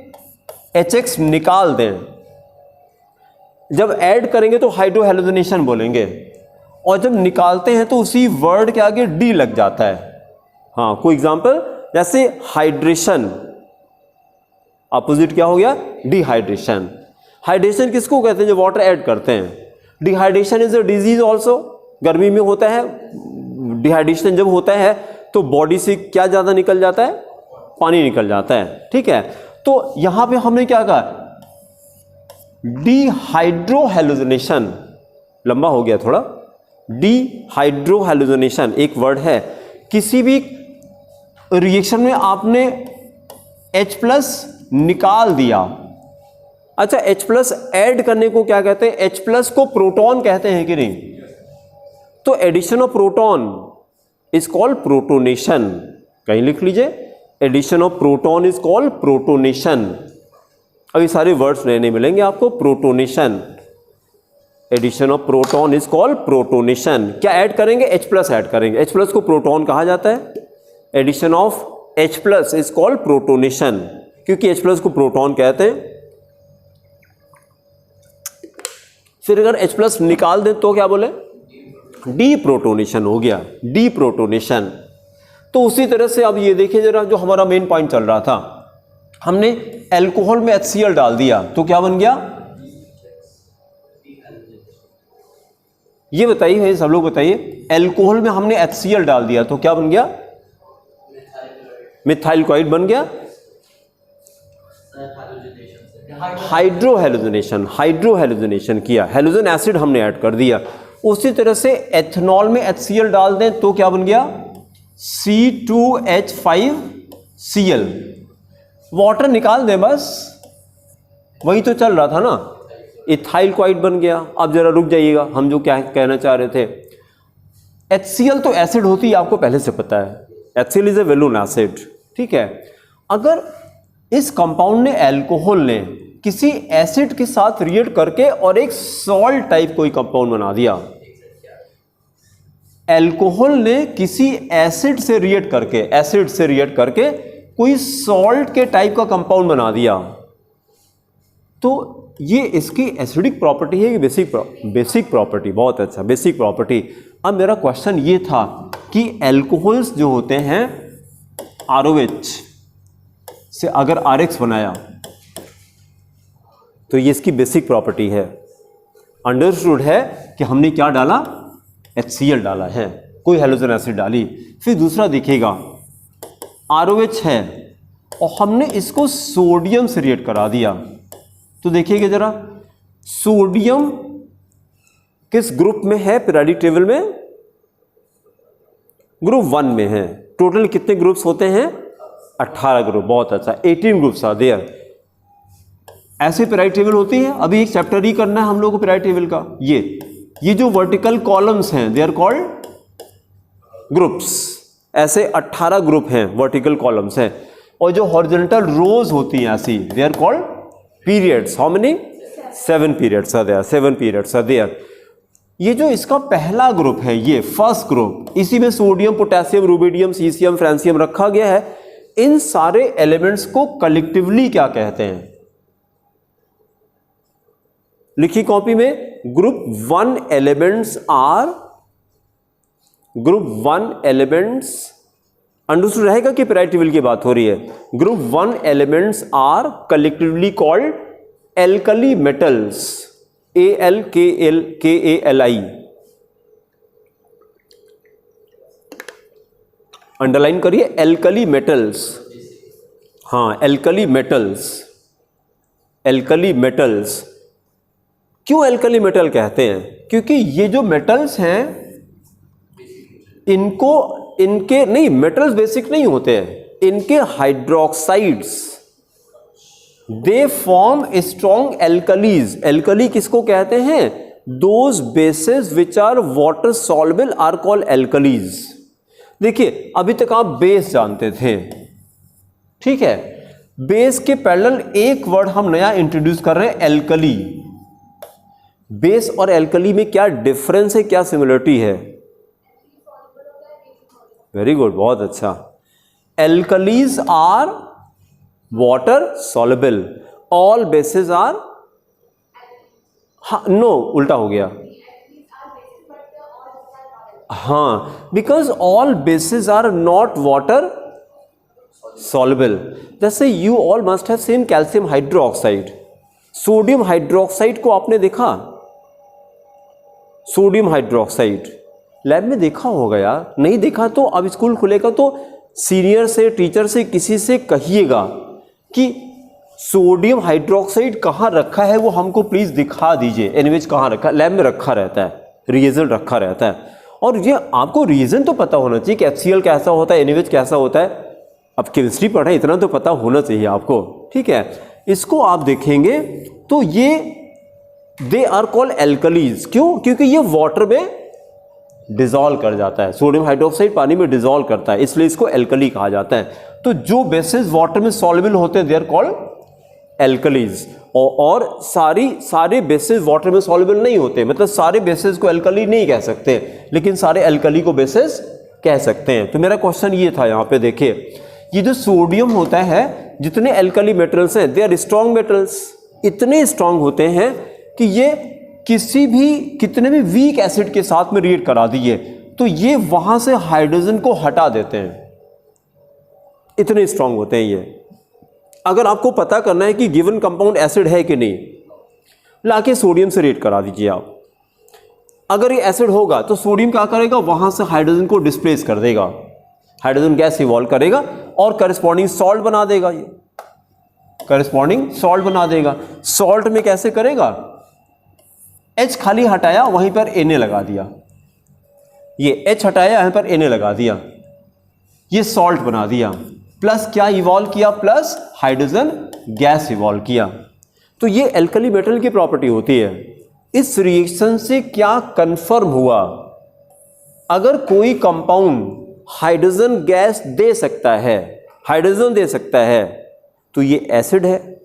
Speaker 1: HX निकाल दें, जब ऐड करेंगे तो हाइड्रो हैलोजनेशन बोलेंगे, और जब निकालते हैं तो उसी वर्ड के आगे डी लग जाता है। हाँ, कोई एग्जांपल, जैसे हाइड्रेशन, अपोजिट क्या हो गया, डिहाइड्रेशन। हाइड्रेशन किसको कहते हैं, जो वाटर ऐड करते हैं। Dehydration is a disease also, गर्मी में होता है। डिहाइड्रेशन जब होता है तो बॉडी से क्या ज़्यादा निकल जाता है, पानी निकल जाता है, ठीक है। तो यहां पे हमने क्या कहा, डिहाइड्रोहैलोजनेशन, लंबा हो गया थोड़ा, डिहाइड्रोहैलोजनेशन एक वर्ड है। किसी भी रिएक्शन में आपने H+ निकाल दिया, अच्छा H+ ऐड करने को क्या कहते हैं, H+ को प्रोटॉन कहते हैं कि नहीं, तो addition of proton is called protonation. कहीं लिख लीजिए, addition of proton is called protonation. अभी सारे वर्ड्स नए नए मिलेंगे आपको, protonation, addition of proton is called protonation. क्या ऐड करेंगे, H+ ऐड करेंगे, H+ को प्रोटॉन कहा जाता है, addition of H+ is called protonation, क्योंकि H+ को प्रोटॉन कहते हैं। फिर अगर H+ निकाल दें तो क्या बोले, डीप्रोटोनेशन हो गया, डीप्रोटोनेशन। तो उसी तरह से अब ये देखिए जरा, जो हमारा मेन पॉइंट चल रहा था, हमने अल्कोहल में HCl डाल दिया तो क्या बन गया, ये बताइए भाई, सब लोग बताइए, अल्कोहल में हमने HCl डाल दिया तो क्या बन गया, मिथाइल क्लोराइड बन गया, हाइड्रोहैलोजनेशन, हाइड्रोहैलोजनेशन किया, हैलोजन एसिड हमने ऐड कर दिया। उसी तरह से एथनॉल में HCl डाल दें तो क्या बन गया, C2H5Cl, वाटर निकाल दें बस, वही तो चल रहा था ना, इथाइल क्लोराइड बन गया। अब जरा रुक जाइएगा, हम जो क्या कहना चाह रहे थे, HCl तो एसिड होती है, आपको पहले से पता है, HCl इज ए वेलुन एसिड, ठीक है। अगर इस कंपाउंड ने, अल्कोहल ने किसी एसिड के साथ रिएक्ट करके और एक सॉल्ट टाइप कोई कंपाउंड बना दिया, अल्कोहल ने किसी एसिड से रिएक्ट करके, एसिड से रिएक्ट करके कोई सॉल्ट के टाइप का कंपाउंड बना दिया, तो ये इसकी एसिडिक प्रॉपर्टी है कि बेसिक प्रॉपर्टी, बहुत अच्छा, बेसिक प्रॉपर्टी। अब मेरा क्वेश्चन ये था कि अल्कोहल्स जो होते हैं, ROH से अगर RX बनाया तो ये इसकी बेसिक प्रॉपर्टी है। अंडरस्टूड है कि हमने क्या डाला, HCl डाला है, कोई हैलोजन एसिड डाली। फिर दूसरा देखिएगा, ROH है और हमने इसको सोडियम से रिएक्ट करा दिया, तो देखिएगा जरा, सोडियम किस ग्रुप में है पीरियोडिक टेबल में, ग्रुप 1 में है। टोटल कितने ग्रुप्स होते हैं, 18 ग्रुप, बहुत अच्छा, 18 ग्रुप्स आर देयर। ऐसे पीरियोडिक टेबल होती है, अभी एक चैप्टर ही करना है हम लोग को पीरियोडिक टेबल का। ये जो वर्टिकल कॉलम्स हैं, दे आर कॉल्ड ग्रुप्स। ऐसे 18 ग्रुप हैं, वर्टिकल कॉलम्स हैं, और जो हॉरिजॉन्टल रोज होती हैं ऐसी, they are called periods. How many, 7 periods are there, 7 periods are there. ये जो इसका पहला ग्रुप है, ये फर्स्ट ग्रुप, इसी में sodium, potassium, rubidium, caesium, francium रखा गया है। इन सारे एलिमेंट्स को कलेक्टिवली क्या कहते हैं, लिखी कॉपी में, group 1 elements are, group 1 elements, understood रहेगा कि पीरियोडिक टेबल की बात हो रही है। Group 1 elements are collectively called alkali metals, ALKALI, underline करिए, एल्कली मेटल्स। हाँ, एल्कली मेटल्स, एल्कली मेटल्स। क्यों एल्कली मेटल कहते हैं, क्योंकि ये जो मेटल्स हैं, इनके नहीं, मेटल्स बेसिक नहीं होते हैं, इनके hydroxides, they form strong alkalis. Alkali किसको कहते हैं, those bases which are water soluble are called alkalis. देखिए अभी तक आप बेस जानते थे, ठीक है, बेस के पैरेलल एक वर्ड हम नया इंट्रोड्यूस कर रहे हैं, एल्कली। बेस और एल्कली में क्या डिफरेंस है, क्या सिमिलरिटी है? वेरी गुड, बहुत अच्छा। Alkalis are water soluble, all bases are, हाँ नो उल्टा हो गया, हाँ, because all bases are not water soluble. जैसे you all must have seen calcium hydroxide, sodium hydroxide को आपने देखा? सोडियम हाइड्रोक्साइड लैब में देखा होगा यार, नहीं देखा तो अब स्कूल खुलेगा तो सीनियर से, टीचर से, किसी से कहिएगा कि सोडियम हाइड्रोक्साइड कहाँ रखा है वो हमको प्लीज दिखा दीजिए। एनीवेज कहाँ रखा? लैब में रखा रहता है, रिएजेंट रखा रहता है। और ये आपको रीजन तो पता होना चाहिए कि HCl कैसा होता है, एनीवेज कैसा होता है। अब केमिस्ट्री पढ़ा, इतना तो पता होना चाहिए आपको, ठीक है। इसको आप देखेंगे तो ये दे आर कॉल्ड एल्कलीज। क्यों? क्योंकि ये वाटर में डिजॉल्व कर जाता है, सोडियम हाइड्रोक्साइड पानी में डिजॉल्व करता है, इसलिए इसको एल्कली कहा जाता है। तो जो बेसेस वाटर में सॉल्युबल होते हैं दे आर कॉल्ड एल्कलीज, और सारे बेसेस वाटर में सॉल्युबल नहीं होते, मतलब सारे बेसेस को एल्कली नहीं कह सकते, लेकिन सारे एल्कली को बेसेस कह सकते हैं। तो मेरा क्वेश्चन ये था, यहाँ पे देखिए, ये जो सोडियम होता है, जितने एल्कली मेटल्स हैं दे आर स्ट्रॉन्ग मेटल्स, इतने स्ट्रॉन्ग होते हैं कि ये कितने भी वीक एसिड के साथ में रिएक्ट करा दिए तो ये वहां से हाइड्रोजन को हटा देते हैं, इतने स्ट्रॉन्ग होते हैं ये। अगर आपको पता करना है कि गिवन कंपाउंड एसिड है कि नहीं, लाके सोडियम से रिएक्ट करा दीजिए आप। अगर ये एसिड होगा तो सोडियम क्या करेगा, वहां से हाइड्रोजन को डिस्प्लेस कर देगा, हाइड्रोजन गैस इवॉल्व करेगा और करस्पॉन्डिंग सॉल्ट बना देगा, ये करस्पॉन्डिंग सॉल्ट बना देगा। सॉल्ट में कैसे करेगा, H खाली हटाया, वहीं पर Na लगा दिया, ये H हटाया, यहां पर Na लगा दिया, ये सॉल्ट बना दिया, प्लस क्या इवॉल्व किया, प्लस हाइड्रोजन गैस इवॉल्व किया। तो ये एल्कली मेटल की प्रॉपर्टी होती है। इस रिएक्शन से क्या कंफर्म हुआ, अगर कोई कंपाउंड हाइड्रोजन गैस दे सकता है, हाइड्रोजन दे सकता है, तो ये एसिड है।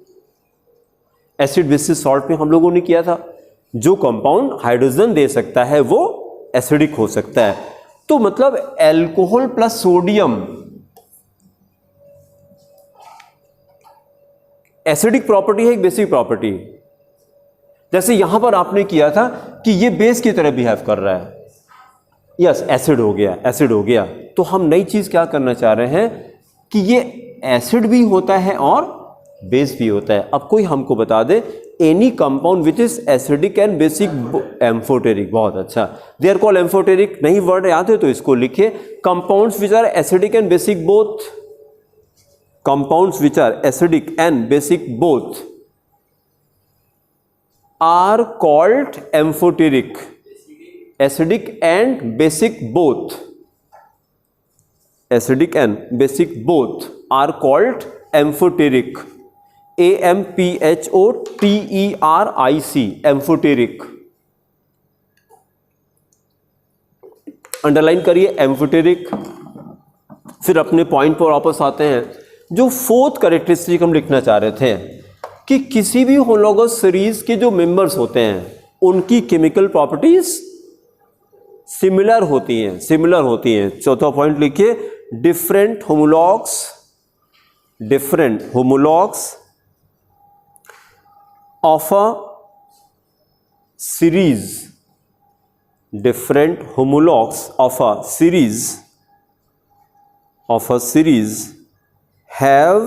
Speaker 1: एसिड बेसिस सॉल्ट में हम लोगों ने किया था, जो कंपाउंड हाइड्रोजन दे सकता है वो एसिडिक हो सकता है। तो मतलब alcohol plus sodium acidic property है, एक बेसिक प्रॉपर्टी। जैसे यहां पर आपने किया था कि ये बेस की तरह बिहेव कर रहा है, यस एसिड हो गया, एसिड हो गया। तो हम नई चीज क्या करना चाह रहे हैं कि ये एसिड भी होता है और बेस भी होता है। अब कोई हमको बता दे any compound which is acidic and basic, amphoteric, बहुत अच्छा, दे आर कॉल्ड एम्फोटेरिक। नहीं वर्ड याद है तो इसको लिखिए, compounds which are acidic and basic both, compounds which are acidic and basic both are called amphoteric. Acidic and basic both, acidic and basic both are called amphoteric, AMPHOTERIC, amphoteric. Underline करिए amphoteric. फिर अपने point पर वापस आते हैं। जो fourth characteristic हम लिखना चाह रहे थे कि किसी भी होमोलॉगस सीरीज के जो मेंबर्स होते हैं उनकी केमिकल प्रॉपर्टीज सिमिलर होती हैं, सिमिलर होती हैं। चौथा पॉइंट लिखिए, different homologues of a series, different homologues of a series have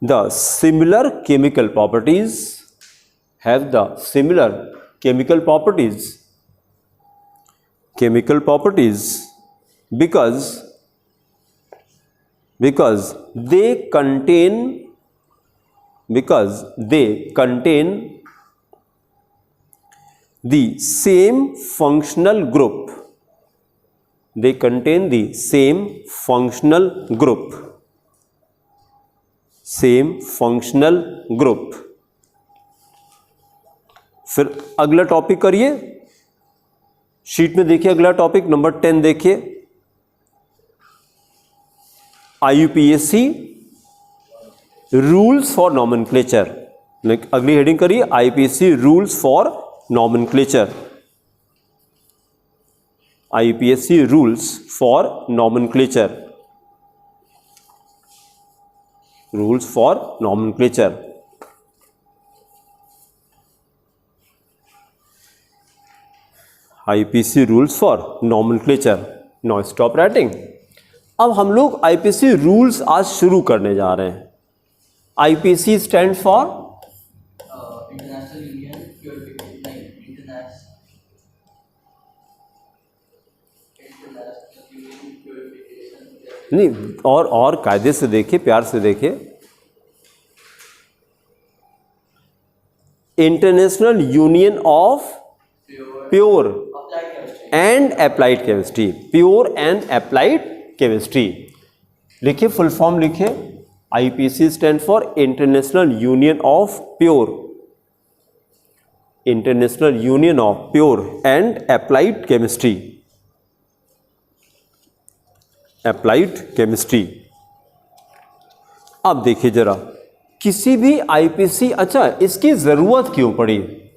Speaker 1: the similar chemical properties, because they contain the same functional group, same functional group. फिर अगला टॉपिक करिए, sheet में देखिए अगला टॉपिक नंबर 10 देखिए, IUPAC रूल्स फॉर नॉमेनक्लेचर। अगली heading करिए IUPAC rules for nomenclature. IUPAC rules for nomenclature, rules for nomenclature. IUPAC rules for nomenclature. Now stop writing. अब हम लोग IUPAC रूल्स आज शुरू करने जा रहे हैं। IUPAC stand for
Speaker 2: international union
Speaker 1: नहीं, और कायदे से देखिए, प्यार से देखिए, international union of pure and applied chemistry. Pure and applied chemistry लिखिए, फुल फॉर्म लिखिए। IUPAC stand for international union of pure, international union of pure and applied chemistry, applied chemistry. अब देखिए जरा, किसी भी IUPAC, अच्छा इसकी जरूरत क्यों पड़ी?
Speaker 2: एक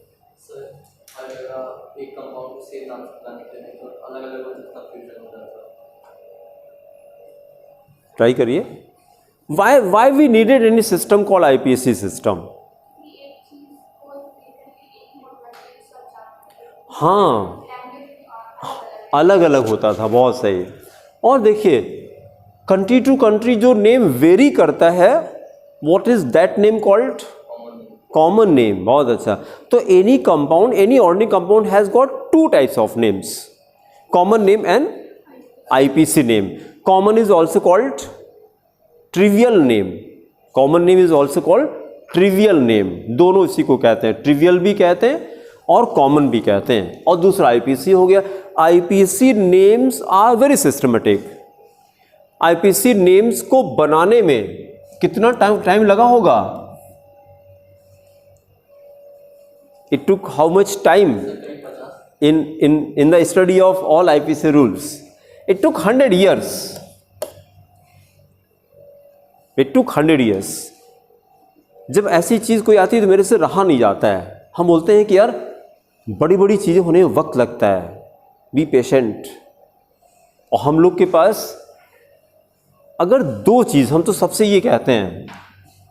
Speaker 2: कंपाउंड से नाम तो अलग अलग कंफ्यूजन हो जाता है।
Speaker 1: ट्राई करिए। Why we needed any system called IUPAC system? हाँ, अलग अलग होता था, बहुत सही। और देखिए, कंट्री टू कंट्री जो नेम वेरी करता है, what is that name called? Common name. बहुत अच्छा। तो any compound, any organic compound has got two types of names, common name and IUPAC name. Common is also called trivial name, common name is also called trivial name. दोनों इसी को कहते हैं, trivial भी कहते हैं और कॉमन भी कहते हैं। और दूसरा IUPAC हो गया। IUPAC names are very systematic. IUPAC names को बनाने में कितना टाइम लगा होगा? It took how much time in the study of all IUPAC rules? It took 100 years. It took 100 years. जब ऐसी चीज कोई आती है तो मेरे से रहा नहीं जाता है। हम बोलते हैं कि यार बड़ी बड़ी चीजें होने में वक्त लगता है, बी पेशेंट। और हम लोग के पास अगर दो चीज, हम तो सबसे ये कहते हैं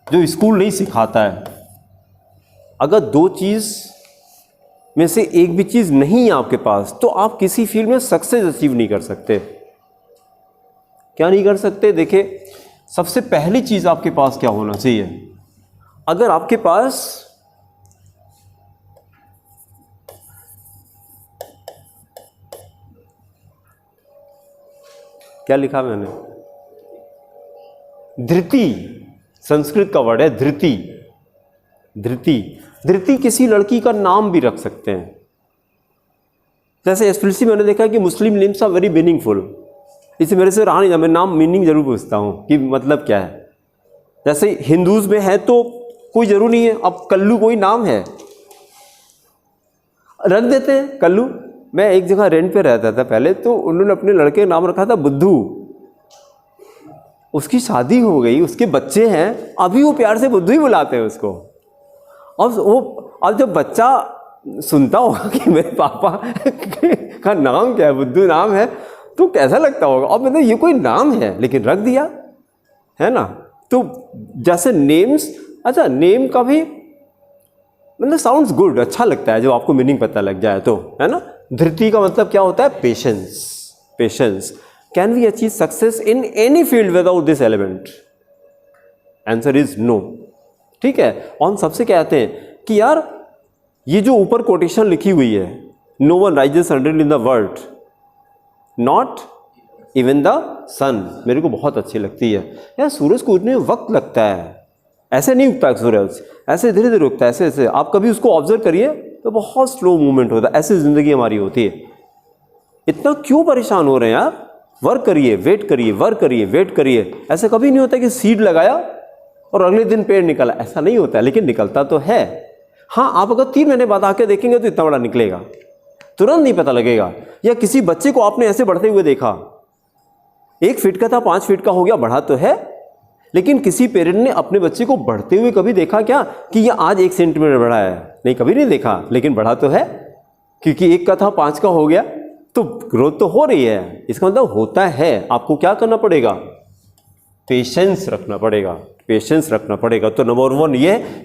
Speaker 1: जो स्कूल नहीं सिखाता है, अगर दो चीज में से एक भी चीज नहीं है आपके पास, तो आप किसी फील्ड में सक्सेस अचीव नहीं कर सकते। क्या नहीं कर सकते? देखिए, सबसे पहली चीज आपके पास क्या होना चाहिए? अगर आपके पास क्या लिखा मैंने? धृति, संस्कृत का वर्ड है धृति। धृति, धृति किसी लड़की का नाम भी रख सकते हैं। जैसे एस्पेशली मैंने देखा कि मुस्लिम नेम्स आर वेरी मीनिंगफुल। इसे मेरे से रहा नहीं जाता, मैं नाम मीनिंग जरूर पूछता हूँ कि मतलब क्या है। जैसे हिंदूज में है तो कोई जरूर नहीं है, अब कल्लू कोई नाम है, रख देते हैं कल्लू। मैं एक जगह रेंट पे रहता था पहले, तो उन्होंने अपने लड़के का नाम रखा था बुद्धू। उसकी शादी हो गई, उसके बच्चे हैं, अभी वो प्यार से बुद्धू ही बुलाते हैं उसको। अब जब बच्चा सुनता होगा कि मेरे पापा का नाम क्या है, बुद्धू नाम है, तो कैसा लगता होगा। अब मतलब ये कोई नाम है लेकिन रख दिया है ना। तो जैसे नेम्स, अच्छा नेम का भी मतलब साउंड्स गुड, अच्छा लगता है जब आपको मीनिंग पता लग जाए तो, है ना। धृति का मतलब क्या होता है? Patience. Patience. Can we achieve success in any field without this element? Answer is no. ठीक है। और हम सबसे कहते हैं कि यार ये जो ऊपर कोटेशन लिखी हुई है, no one rises early in the world, not even the sun, मेरे को बहुत अच्छी लगती है। यार सूरज को उठने में वक्त लगता है, ऐसे नहीं उगता सूरज, ऐसे धीरे धीरे उगता है, ऐसे ऐसे। आप कभी उसको ऑब्जर्व करिए तो बहुत स्लो मूवमेंट होता है। ऐसी जिंदगी हमारी होती है। इतना क्यों परेशान हो रहे हैं यार? वर्क करिए, वेट करिए, वर्क करिए, वेट करिए। ऐसा कभी नहीं होता कि सीड लगाया और अगले दिन पेड़ निकला, ऐसा नहीं होता है, लेकिन निकलता तो है। हाँ, आप अगर 3 महीने बाद आके देखेंगे तो इतना बड़ा निकलेगा, तुरंत नहीं पता लगेगा। या किसी बच्चे को आपने ऐसे बढ़ते हुए देखा, 1 फीट का था 5 फीट का हो गया, बढ़ा तो है, लेकिन किसी पेरेंट ने अपने बच्चे को बढ़ते हुए कभी देखा क्या कि ये आज 1 सेंटीमीटर बढ़ा है? नहीं, कभी नहीं देखा, लेकिन बढ़ा तो है, क्योंकि 1 का था 5 का हो गया, तो ग्रोथ तो हो रही है। इसका मतलब होता है। आपको क्या करना पड़ेगा? पेशेंस रखना पड़ेगा, पेशेंस रखना पड़ेगा। तो नंबर 1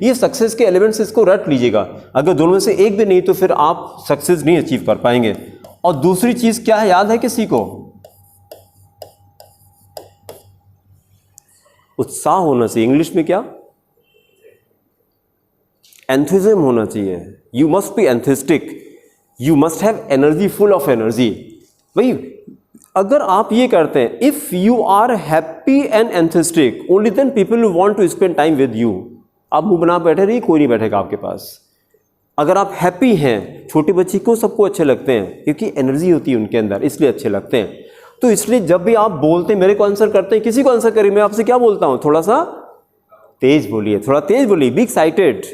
Speaker 1: ये सक्सेस के एलिमेंट्स, इसको रट लीजिएगा। अगर दोनों में से एक भी नहीं तो फिर आप सक्सेस नहीं अचीव कर पाएंगे। और दूसरी चीज क्या है, याद है किसी को? उत्साह होना चाहिए। इंग्लिश में क्या? एंथुसिज्म होना चाहिए। You must be enthusiastic, you must have energy, full of energy. भाई अगर आप ये करते हैं, if you are happy and enthusiastic, only then people will want to spend time with you. आप मुंह बना बैठे रहिए, कोई नहीं बैठेगा आपके पास। अगर आप हैप्पी हैं, छोटे बच्चे को सबको अच्छे लगते हैं क्योंकि एनर्जी होती है उनके अंदर, इसलिए अच्छे लगते हैं। तो इसलिए जब भी आप बोलते हैं, मेरे को आंसर करते हैं, किसी को आंसर करिए, मैं आपसे क्या बोलता हूं, थोड़ा सा तेज बोलिए, थोड़ा तेज बोलिए, बी एक्साइटेड,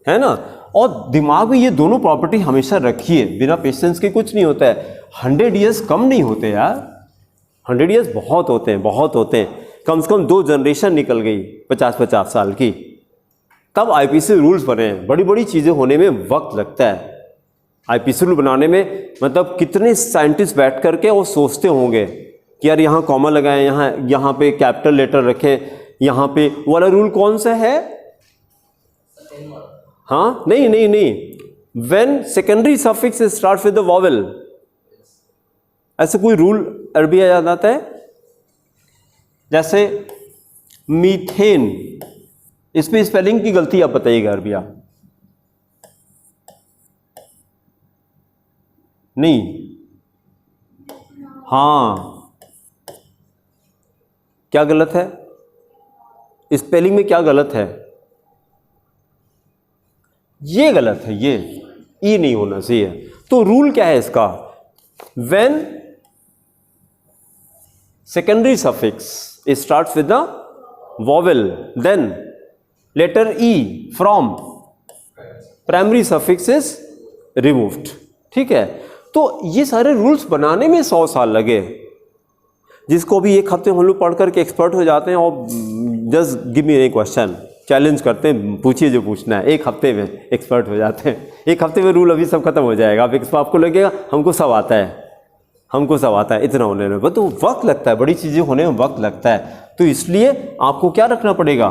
Speaker 1: है ना। और दिमाग में ये दोनों प्रॉपर्टी हमेशा रखिए। बिना पेशेंस के कुछ नहीं होता है। 100 ईयर्स कम नहीं होते यार, 100 ईयर्स बहुत होते हैं, बहुत होते हैं। कम से कम 2 जनरेशन निकल गई 50-50 साल की, तब आईपीसी रूल्स बने हैं। बड़ी बड़ी चीज़ें होने में वक्त लगता है। आईपीसी रूल बनाने में मतलब कितने साइंटिस्ट बैठ करके और सोचते होंगे कि यार यहाँ कॉमा लगाएं, यहाँ पे कैपिटल लेटर रखें, यहाँ पे वाला रूल कौन सा है? हाँ, नहीं, when secondary suffix start with the vowel, ऐसे कोई रूल अरबी याद आता है? जैसे मीथेन, इस पे स्पेलिंग की गलती आप बताइएगा अरबिया। नहीं, हाँ, क्या गलत है स्पेलिंग में? क्या गलत है? ये गलत है, ये ई नहीं होना चाहिए। तो रूल क्या है इसका? When secondary suffix starts with the vowel, then letter E from primary suffix is removed. ठीक है, तो ये सारे रूल्स बनाने में 100 साल लगे, जिसको भी 1 हफ्ते हम लोग पढ़ करके एक्सपर्ट हो जाते हैं। और जस्ट गिव मी ए क्वेश्चन, चैलेंज करते हैं, पूछिए जो पूछना है, 1 हफ्ते में एक्सपर्ट हो जाते हैं। 1 हफ्ते में रूल अभी सब खत्म हो जाएगा। आपको लगेगा हमको सब आता है, हमको सब आता है, इतना होने में तो वक्त लगता है, बड़ी चीज़ें होने में वक्त लगता है। तो इसलिए आपको क्या रखना पड़ेगा?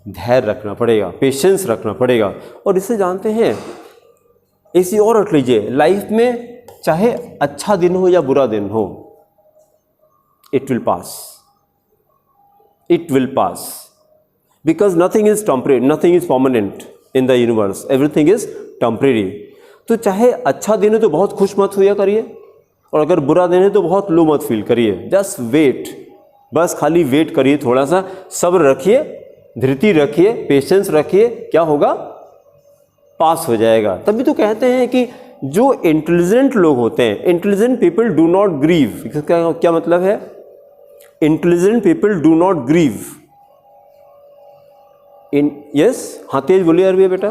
Speaker 1: धैर्य रखना पड़ेगा, पेशेंस रखना पड़ेगा। और इससे जानते हैं, इसी और रख लीजिए, लाइफ में चाहे अच्छा दिन हो या बुरा दिन हो, it will pass, it will pass, because nothing is temporary, nothing is permanent in the universe, everything is temporary. तो चाहे अच्छा दिन है तो बहुत खुश मत हुआ करिए, और अगर बुरा दिन है तो बहुत लो मत फील करिए। जस्ट वेट, बस खाली वेट करिए, थोड़ा सा सब्र रखिए, धृति रखिए, पेशेंस रखिए, क्या होगा? पास हो जाएगा। तभी तो कहते हैं कि जो इंटेलिजेंट लोग होते हैं, intelligent people do not grieve. इसका क्या मतलब है? Intelligent people do not grieve. Yes, हाँ तेज बोलिए अरबी बेटा,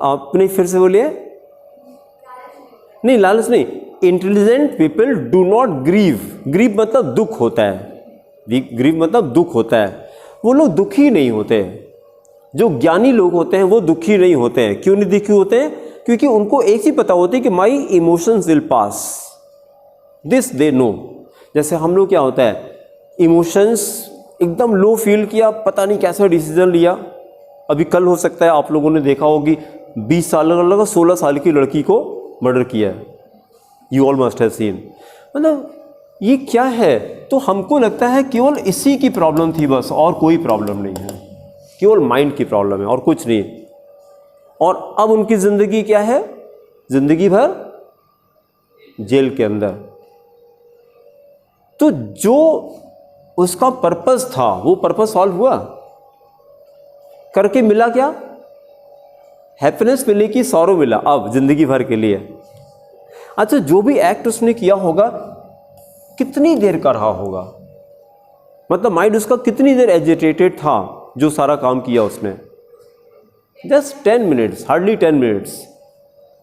Speaker 1: आप नहीं, फिर से बोलिए। नहीं, लालच नहीं, intelligent people do not grieve. Grieve मतलब दुख होता है, ग्रीव मतलब दुख होता है। वो लोग दुखी नहीं होते। जो ज्ञानी लोग होते हैं वो दुखी नहीं होते हैं। क्यों नहीं दुखी होते हैं? क्योंकि उनको एक ही पता होती है कि my emotions will pass, this they know. जैसे हम लोग क्या होता है, इमोशंस एकदम लो फील किया, पता नहीं कैसा डिसीजन लिया। अभी कल हो सकता है आप लोगों ने देखा होगी 20 साल लगा 16 साल की लड़की को मर्डर किया है। You all must have scene. मतलब ये क्या है? तो हमको लगता है केवल इसी की प्रॉब्लम थी बस, और कोई प्रॉब्लम नहीं है, केवल माइंड की प्रॉब्लम है और कुछ नहीं। और अब उनकी ज़िंदगी क्या है? ज़िंदगी भर जेल के अंदर। तो जो उसका पर्पस था वो पर्पस सॉल्व हुआ? करके मिला क्या? हैप्पीनेस मिली कि सॉरो मिला अब ज़िंदगी भर के लिए? अच्छा, जो भी एक्ट उसने किया होगा कितनी देर कर रहा होगा, मतलब माइंड उसका कितनी देर एजिटेटेड था, जो सारा काम किया उसने, just 10 minutes, hardly 10 minutes.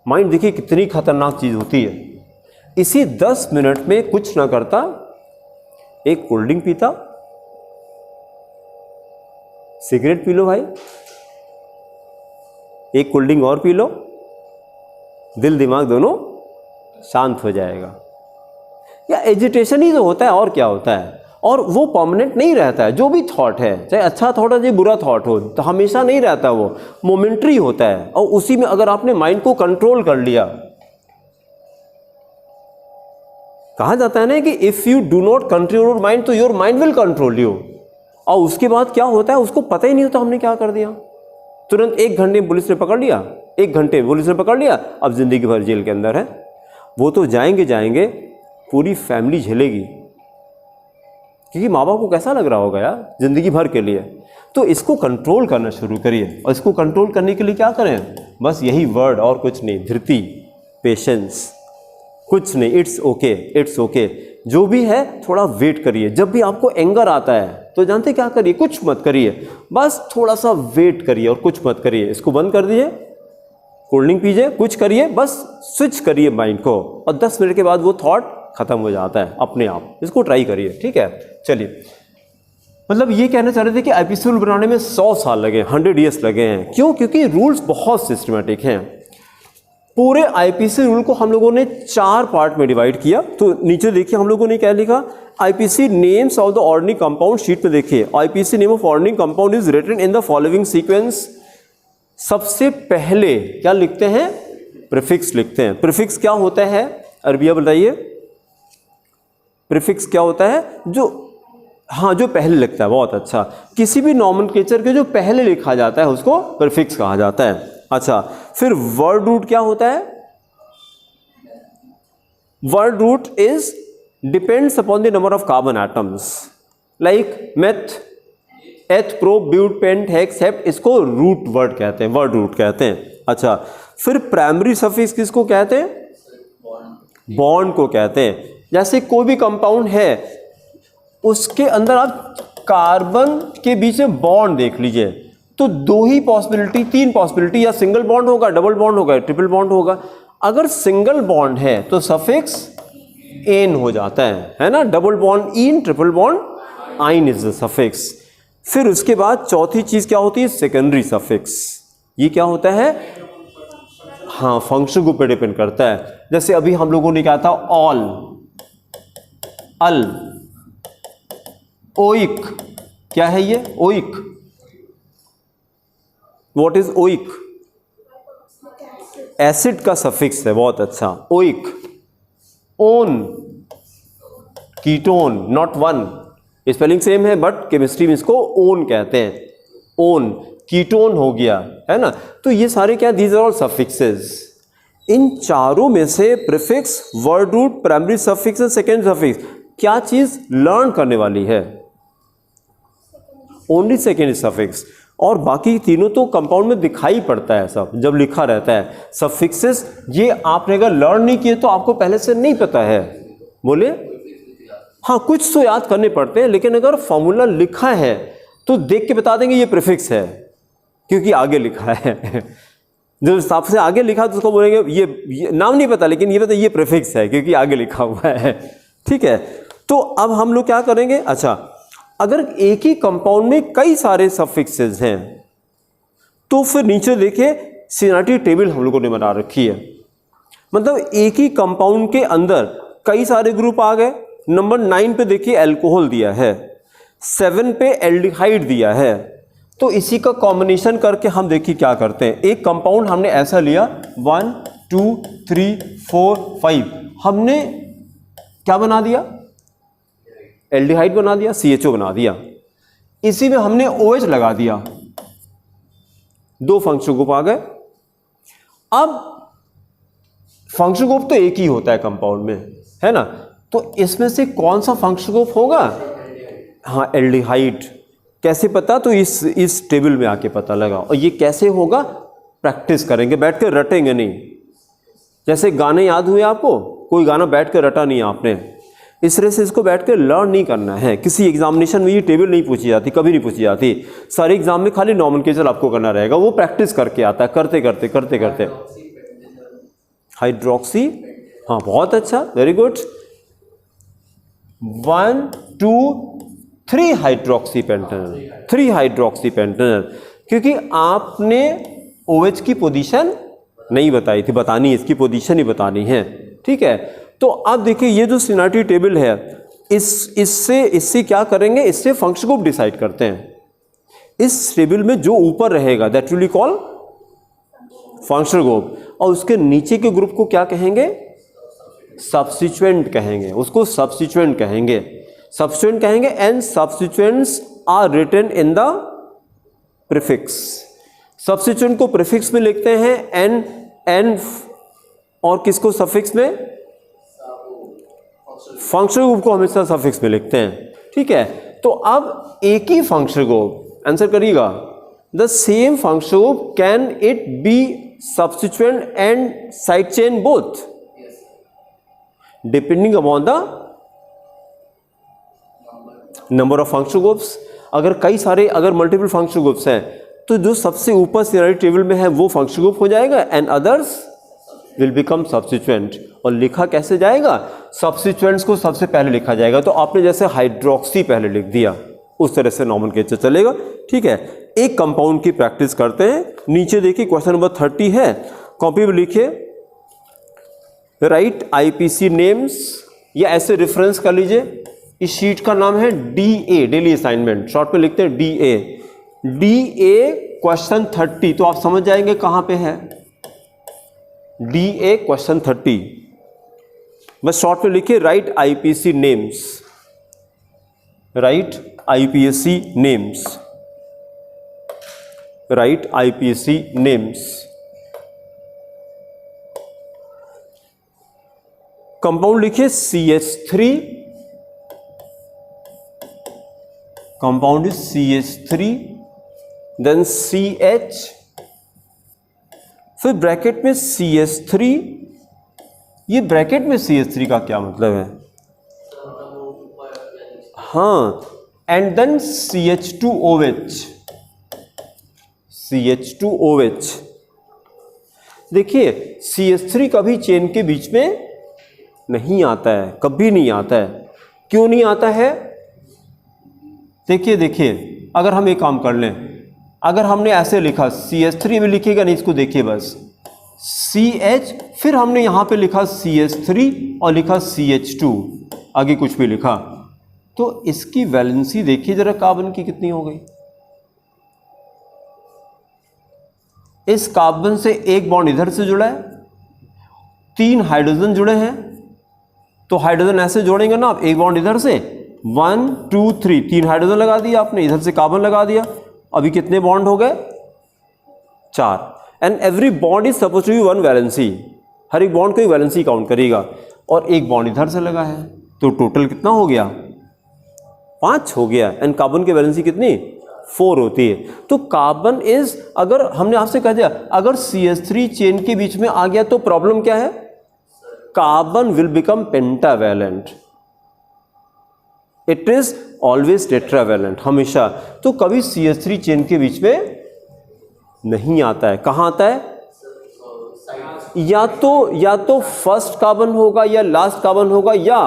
Speaker 1: Mind देखिए कितनी खतरनाक चीज़ होती है। इसी 10 मिनट में कुछ ना करता, एक कोल्ड ड्रिंक पीता, सिगरेट पी लो भाई, एक कोल्ड ड्रिंक और पी लो, दिल दिमाग दोनों शांत हो जाएगा। या एजिटेशन ही तो होता है, और क्या होता है। और वो परमानेंट नहीं रहता है। जो भी थॉट है, चाहे अच्छा थॉट हो चाहे बुरा थॉट हो, तो हमेशा नहीं रहता, वो मोमेंट्री होता है। और उसी में अगर आपने माइंड को कंट्रोल कर लिया, कहा जाता है ना कि if you do not control your mind तो your mind will control you. और उसके बाद क्या होता है, उसको पता ही नहीं होता हमने क्या कर दिया। तुरंत 1 घंटे पुलिस ने पकड़ लिया, 1 घंटे पुलिस ने पकड़ लिया, अब जिंदगी भर जेल के अंदर है। वो तो जाएंगे, पूरी फैमिली झेलेगी, क्योंकि माँ बाप को कैसा लग रहा होगा यार, जिंदगी भर के लिए। तो इसको कंट्रोल करना शुरू करिए। और इसको कंट्रोल करने के लिए क्या करें, बस यही वर्ड, और कुछ नहीं। धृति, पेशेंस, कुछ नहीं। It's okay, it's okay. जो भी है थोड़ा वेट करिए। जब भी आपको एंगर आता है तो जानते क्या करिए, कुछ मत करिए, बस थोड़ा सा वेट करिए और कुछ मत करिए। इसको बंद कर दीजिए, कोल्ड ड्रिंक पीजिए, कुछ करिए, बस स्विच करिए माइंड को, और 10 मिनट के बाद वो थॉट खत्म हो जाता है अपने आप। इसको ट्राई करिए, ठीक है। चलिए, मतलब ये कहना चाह रहे थे कि आईपीसी रूल बनाने में 100 साल लगे, 100 ईयर्स लगे हैं। क्यों? क्योंकि रूल्स बहुत सिस्टमेटिक हैं। पूरे आईपीसी रूल को हम लोगों ने 4 पार्ट में डिवाइड किया। तो नीचे देखिए हम लोगों ने क्या लिखा, IPC names of the ordinary compound. Sheet में देखिए, IPC name of ordinary compound is written in the following sequence. सबसे पहले क्या लिखते हैं, प्रीफिक्स लिखते हैं। प्रीफिक्स क्या होता है, अरबिया बताइए, प्रीफिक्स क्या होता है? जो पहले लिखता है। बहुत अच्छा। किसी भी नॉमेनक्लेचर के जो पहले लिखा जाता है उसको प्रीफिक्स कहा जाता है। अच्छा, फिर वर्ड रूट क्या होता है? Word root is depends upon the number of carbon atoms, like meth, eth, pro, but, pent, hex, hept, इसको रूट वर्ड कहते हैं, वर्ड रूट कहते हैं। अच्छा, फिर प्राइमरी सफिक्स किसको कहते हैं? बॉन्ड को कहते हैं। जैसे कोई भी कंपाउंड है, उसके अंदर आप कार्बन के बीच में बॉन्ड देख लीजिए, तो 2 ही पॉसिबिलिटी, 3 पॉसिबिलिटी, या सिंगल बॉन्ड होगा, डबल बॉन्ड होगा, ट्रिपल बॉन्ड होगा। अगर सिंगल बॉन्ड है तो सफिक्स एन हो जाता है ना, double bond in, triple bond आइन इज द सफिक्स। फिर उसके बाद चौथी चीज क्या होती है, सेकेंडरी सफिक्स। ये क्या होता है? हाँ, फंक्शन ग्रुप पे डिपेंड करता है। जैसे अभी हम लोगों ने कहा था ऑल, अल, ओइक, क्या है ये? Oic. What is oic? Acid का सफिक्स है। बहुत अच्छा, oic. Own, ketone, not one, spelling same है बट केमिस्ट्री में इसको ओन कहते हैं। ओन, कीटोन हो गया, है ना। तो ये सारे क्या, दीज आर ऑल सफिक्सेस। इन चारों में से prefix, word root, primary suffix और सेकेंड सफिक्स, क्या चीज लर्न करने वाली है? Only second suffix. और बाकी तीनों तो कंपाउंड में दिखाई पड़ता है सब, जब लिखा रहता है। सफिक्सेस ये आपने अगर लर्न नहीं किए तो आपको पहले से नहीं पता है। बोले हाँ, कुछ तो याद करने पड़ते हैं, लेकिन अगर फॉर्मूला लिखा है तो देख के बता देंगे ये प्रीफिक्स है, क्योंकि आगे लिखा है। जो हिसाब से आगे लिखा तो उसको बोलेंगे ये नाम नहीं पता, लेकिन ये पता ये प्रीफिक्स है क्योंकि आगे लिखा हुआ है। ठीक है, तो अब हम लोग क्या करेंगे? अच्छा, अगर एक ही कंपाउंड में कई सारे सफिक्सेस हैं तो फिर नीचे देखिए सीनारिटी टेबल हम लोगों ने बना रखी है। मतलब एक ही कंपाउंड के अंदर कई सारे ग्रुप आ गए। नंबर 9 पे देखिए अल्कोहल दिया है, 7 पे एल्डिहाइड दिया है। तो इसी का कॉम्बिनेशन करके हम देखिए क्या करते हैं। एक कंपाउंड हमने ऐसा लिया 1 2 3 4 5, हमने क्या बना दिया? एल्डिहाइड बना दिया, CHO बना दिया। इसी में हमने OH लगा दिया, 2 फंक्शन ग्रुप आ गए। अब फंक्शन ग्रुप तो एक ही होता है कंपाउंड में, है ना। तो इसमें से कौन सा फंक्शन ग्रुप होगा? हाँ, एल्डिहाइड। कैसे पता? तो इस टेबल में आके पता लगा। और ये कैसे होगा? प्रैक्टिस करेंगे, बैठकर रटेंगे नहीं। जैसे गाने याद हुए आपको, कोई गाना बैठकर रटा नहीं आपने, इस तरह से इसको बैठ कर लर्न नहीं करना है। किसी एग्जामिनेशन में ये टेबल नहीं पूछी जाती, कभी नहीं पूछी जाती। सारे एग्जाम में खाली नॉमेनक्लेचर आपको करना रहेगा, वो प्रैक्टिस करके आता है, करते करते करते करते। हाइड्रोक्सी, हाँ बहुत अच्छा, very good. 1 2 3 hydroxy Pantanal, 3 hydroxy Pantanal, क्योंकि आपने OH की पोजीशन नहीं बताई थी, बतानी है, इसकी पोजीशन ही बतानी है, ठीक है। तो अब देखिए ये जो सिनारिटी टेबल है, इससे क्या करेंगे, इससे फंक्शन ग्रुप डिसाइड करते हैं। इस टेबल में जो ऊपर रहेगा that will be called functional group, और उसके नीचे के ग्रुप को क्या कहेंगे, सब्स्टिट्यूएंट कहेंगे, उसको सब्स्टिट्यूएंट कहेंगे, सब्स्टिट्यूएंट कहेंगे। And substituents are written in the prefix. Substituent को प्रीफिक्स में लिखते हैं एन, और किसको सफिक्स में, फंक्शनल ग्रुप को हमेशा सफिक्स में लिखते हैं, ठीक है। तो अब एक ही फंक्शनल ग्रुप, आंसर करिएगा, the same functional group can it be substituent and side chain both, depending upon the number of functional groups. अगर कई सारे, अगर मल्टीपल फंक्शनल ग्रुप्स हैं, तो जो सबसे ऊपर सिनारियो टेबल में है वो फंक्शनल ग्रुप हो जाएगा, and others will become substituent. और लिखा कैसे जाएगा, सब्स्टिट्यूएंट्स को सबसे पहले लिखा जाएगा। तो आपने जैसे हाइड्रोक्सी पहले लिख दिया, उस तरह से नॉमेनक्लेचर चलेगा, ठीक है। एक कंपाउंड की प्रैक्टिस करते हैं। नीचे देखिए क्वेश्चन नंबर 30 है, कॉपी में लिखिए, राइट IPC नेम्स, या ऐसे रेफरेंस कर लीजिए। इस शीट का नाम है DA, डेली असाइनमेंट, शॉर्ट में लिखते हैं DA क्वेश्चन 30। तो आप समझ जाएंगे कहां पे है, DA क्वेश्चन 30, बस शॉर्ट में लिखिए right IPC names, right IPSC names, right IPSC names. Compound लिखिए CH3, compound is CH3, then CH, फिर ब्रैकेट में CH3। ये ब्रैकेट में CH3 का क्या मतलब है, हाँ, एंड देन CH2OH, CH2OH। देखिए CH3 कभी चेन के बीच में नहीं आता है, कभी नहीं आता है। क्यों नहीं आता है, देखिए अगर हम एक काम कर लें, अगर हमने ऐसे लिखा, CH3 में लिखिएगा नहीं, इसको देखिए बस, CH, फिर हमने यहां पे लिखा CH3 और लिखा CH2, आगे कुछ भी लिखा, तो इसकी वैलेंसी देखिए जरा कार्बन की कितनी हो गई। इस कार्बन से एक बॉन्ड इधर से जुड़ा है, 3 हाइड्रोजन जुड़े हैं, तो हाइड्रोजन ऐसे जोड़ेंगे ना आप, एक बॉन्ड इधर से, 1 2 3, 3 हाइड्रोजन लगा दिया आपने, इधर से कार्बन लगा दिया, अभी कितने बॉन्ड हो गए, 4। And every bond is suppose to be 1 valency, हर एक बॉन्ड को एक वैलेंसी काउंट करेगा, और एक बॉन्ड इधर से लगा है, तो टोटल कितना हो गया, 5 हो गया। एंड कार्बन की वैलेंसी कितनी, 4 होती है। तो कार्बन इज, अगर हमने आपसे कह दिया अगर CH3 चेन के बीच में आ गया तो प्रॉब्लम क्या है, carbon will become pentavalent, it is always tetravalent, हमेशा। तो कभी CH3 चेन के बीच में नहीं आता है, कहां आता है, या तो फर्स्ट कार्बन होगा, या लास्ट कार्बन होगा, या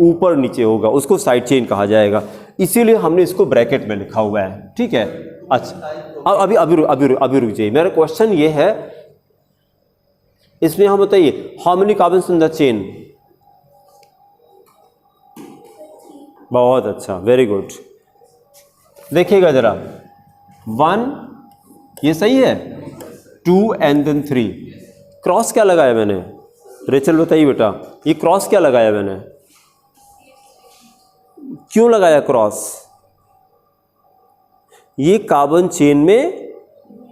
Speaker 1: ऊपर नीचे होगा, उसको साइड चेन कहा जाएगा, इसीलिए हमने इसको ब्रैकेट में लिखा हुआ है, ठीक है। अच्छा, अब अभी रुक जाइए, मेरा क्वेश्चन ये है, इसमें हम बताइए how many carbons in the chain. बहुत अच्छा, वेरी गुड। देखिएगा जरा, 1, ये सही है, 2 एंड देन 3। क्रॉस क्या लगाया मैंने, रेचल बताइए बेटा, ये क्रॉस क्या लगाया मैंने, क्यों लगाया क्रॉस, ये कार्बन चेन में